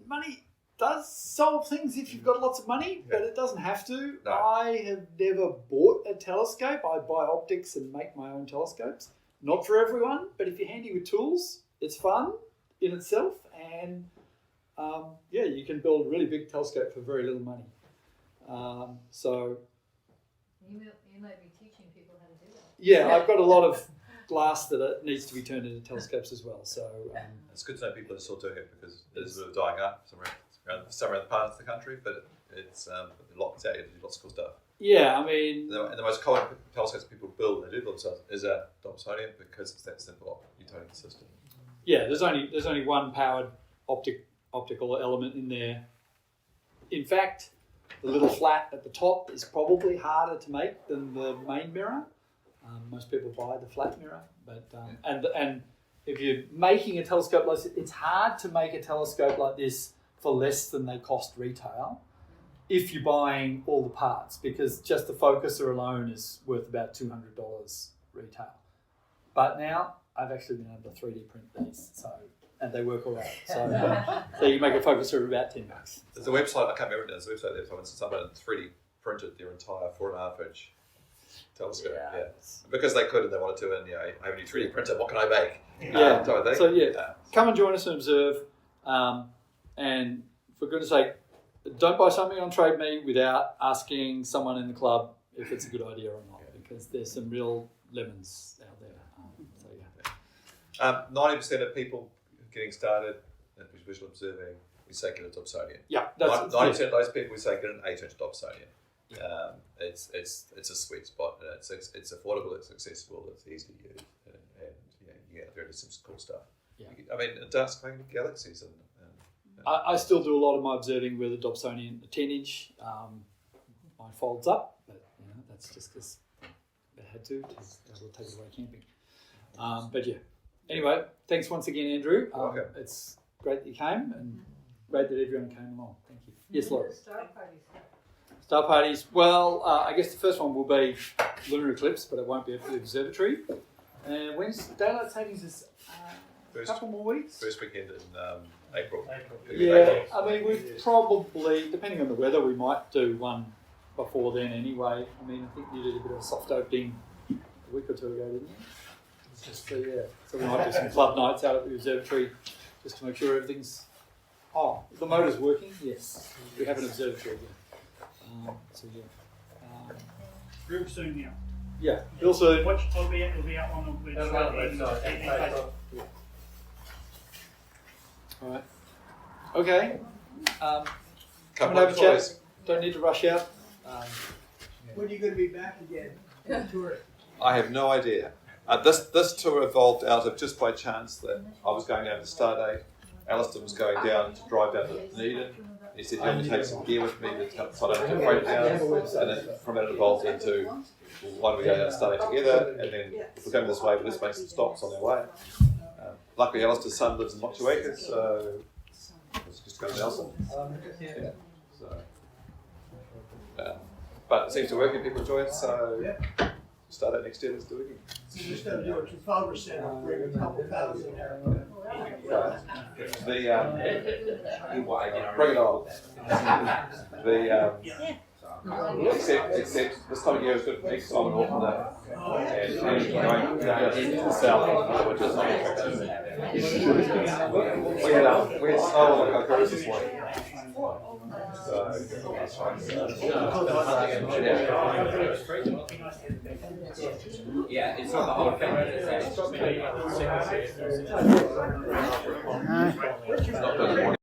A: money does solve things if you've got lots of money, but it doesn't have to.
B: No.
A: I have never bought a telescope. I buy optics and make my own telescopes. Not for everyone, but if you're handy with tools, it's fun in itself. And you can build a really big telescope for very little money.
H: You might be teaching people how to do that.
A: Yeah, I've got a lot of glass that needs to be turned into telescopes as well. So
B: It's good to know people are still doing it because it is sort of dying up somewhere around the parts of the country, but it's lots out. You do lots of cool stuff.
A: yeah, I mean,
B: And the most common telescopes people build when they do build themselves is a Dobsonian because it's that simple Newtonian system.
A: yeah, there's only one powered optical element in there. In fact, the little flat at the top is probably harder to make than the main mirror. Most people buy the flat mirror, but and if you're making a telescope like this, it's hard to make a telescope like this for less than they cost retail if you're buying all the parts, because just the focuser alone is worth about $200 retail. But now I've actually been able to 3D print these, and they work all right. So you make a focuser of about $10.
B: There's a website, I can't remember, there's a website there, someone 3D printed their entire 4.5 inch telescope. Yeah. Because they could and they wanted to, and I have a new 3D printer, what can I make? Type of thing.
A: So come and join us and observe. And for goodness sake, don't buy something on Trade Me without asking someone in the club if it's a good idea or not, because there's some real lemons out there.
B: 90% of people getting started at visual observing, we say get a Dobsonian.
A: Yeah,
B: 90% of those people we say get an 8-inch Dobsonian. It's a sweet spot, and it's affordable, it's accessible, it's easy to use, and you get there into some cool stuff.
A: Yeah.
B: I mean, it does kind of galaxies, and
A: I still do a lot of my observing with a Dobsonian 10-inch. Mine folds up, but that's just because I had to take it away camping. But yeah. Anyway, thanks once again, Andrew.
B: Okay.
A: It's great that you came, and great that everyone came along. Thank you. Yes, Laura.
H: Star parties.
A: Star parties. Well, I guess the first one will be lunar eclipse, but it won't be at the observatory. And when's daylight savings? Is a couple more weeks.
B: first weekend in April.
A: Yeah, I mean, we probably, depending on the weather, we might do one before then anyway. I mean, I think you did a bit of a soft opening a week or two ago, didn't you? So we might do some club nights out at the observatory just to make sure everything's... Oh, the motor's working? Yes. We have an observatory again.
C: Real soon now.
A: Yeah. Also,
C: Which will be up on the website.
A: all right. Okay.
B: Couple
A: Come and have
B: of
A: a chat.
B: choice.
A: Don't need to rush out.
I: When are you going to be back again? Tour.
B: I have no idea. This tour evolved out of just by chance that I was going down to Stardate. Alistair was going down to drive down to Dunedin. He said, "You want to take some gear with me so I don't have to freight it down." And then from that it evolved into, well, why don't we go down to Stardate together? And then if we're going this way, we'll just make some stops on our way. Luckily, Alistair's son lives in Motueka, so let's just go to Nelson. Yeah. So, but it seems to work and people enjoy it, so start out next year, let's do it again.
I: You just got to do a trafalgar center, bring a couple thousand there.
B: Bring it on. Except this time of year is good for next time and autumn and going to the south, which is not attractive. We had snow on the Goto this morning.
D: Yeah, it's not the whole camera. It's
B: Not good morning.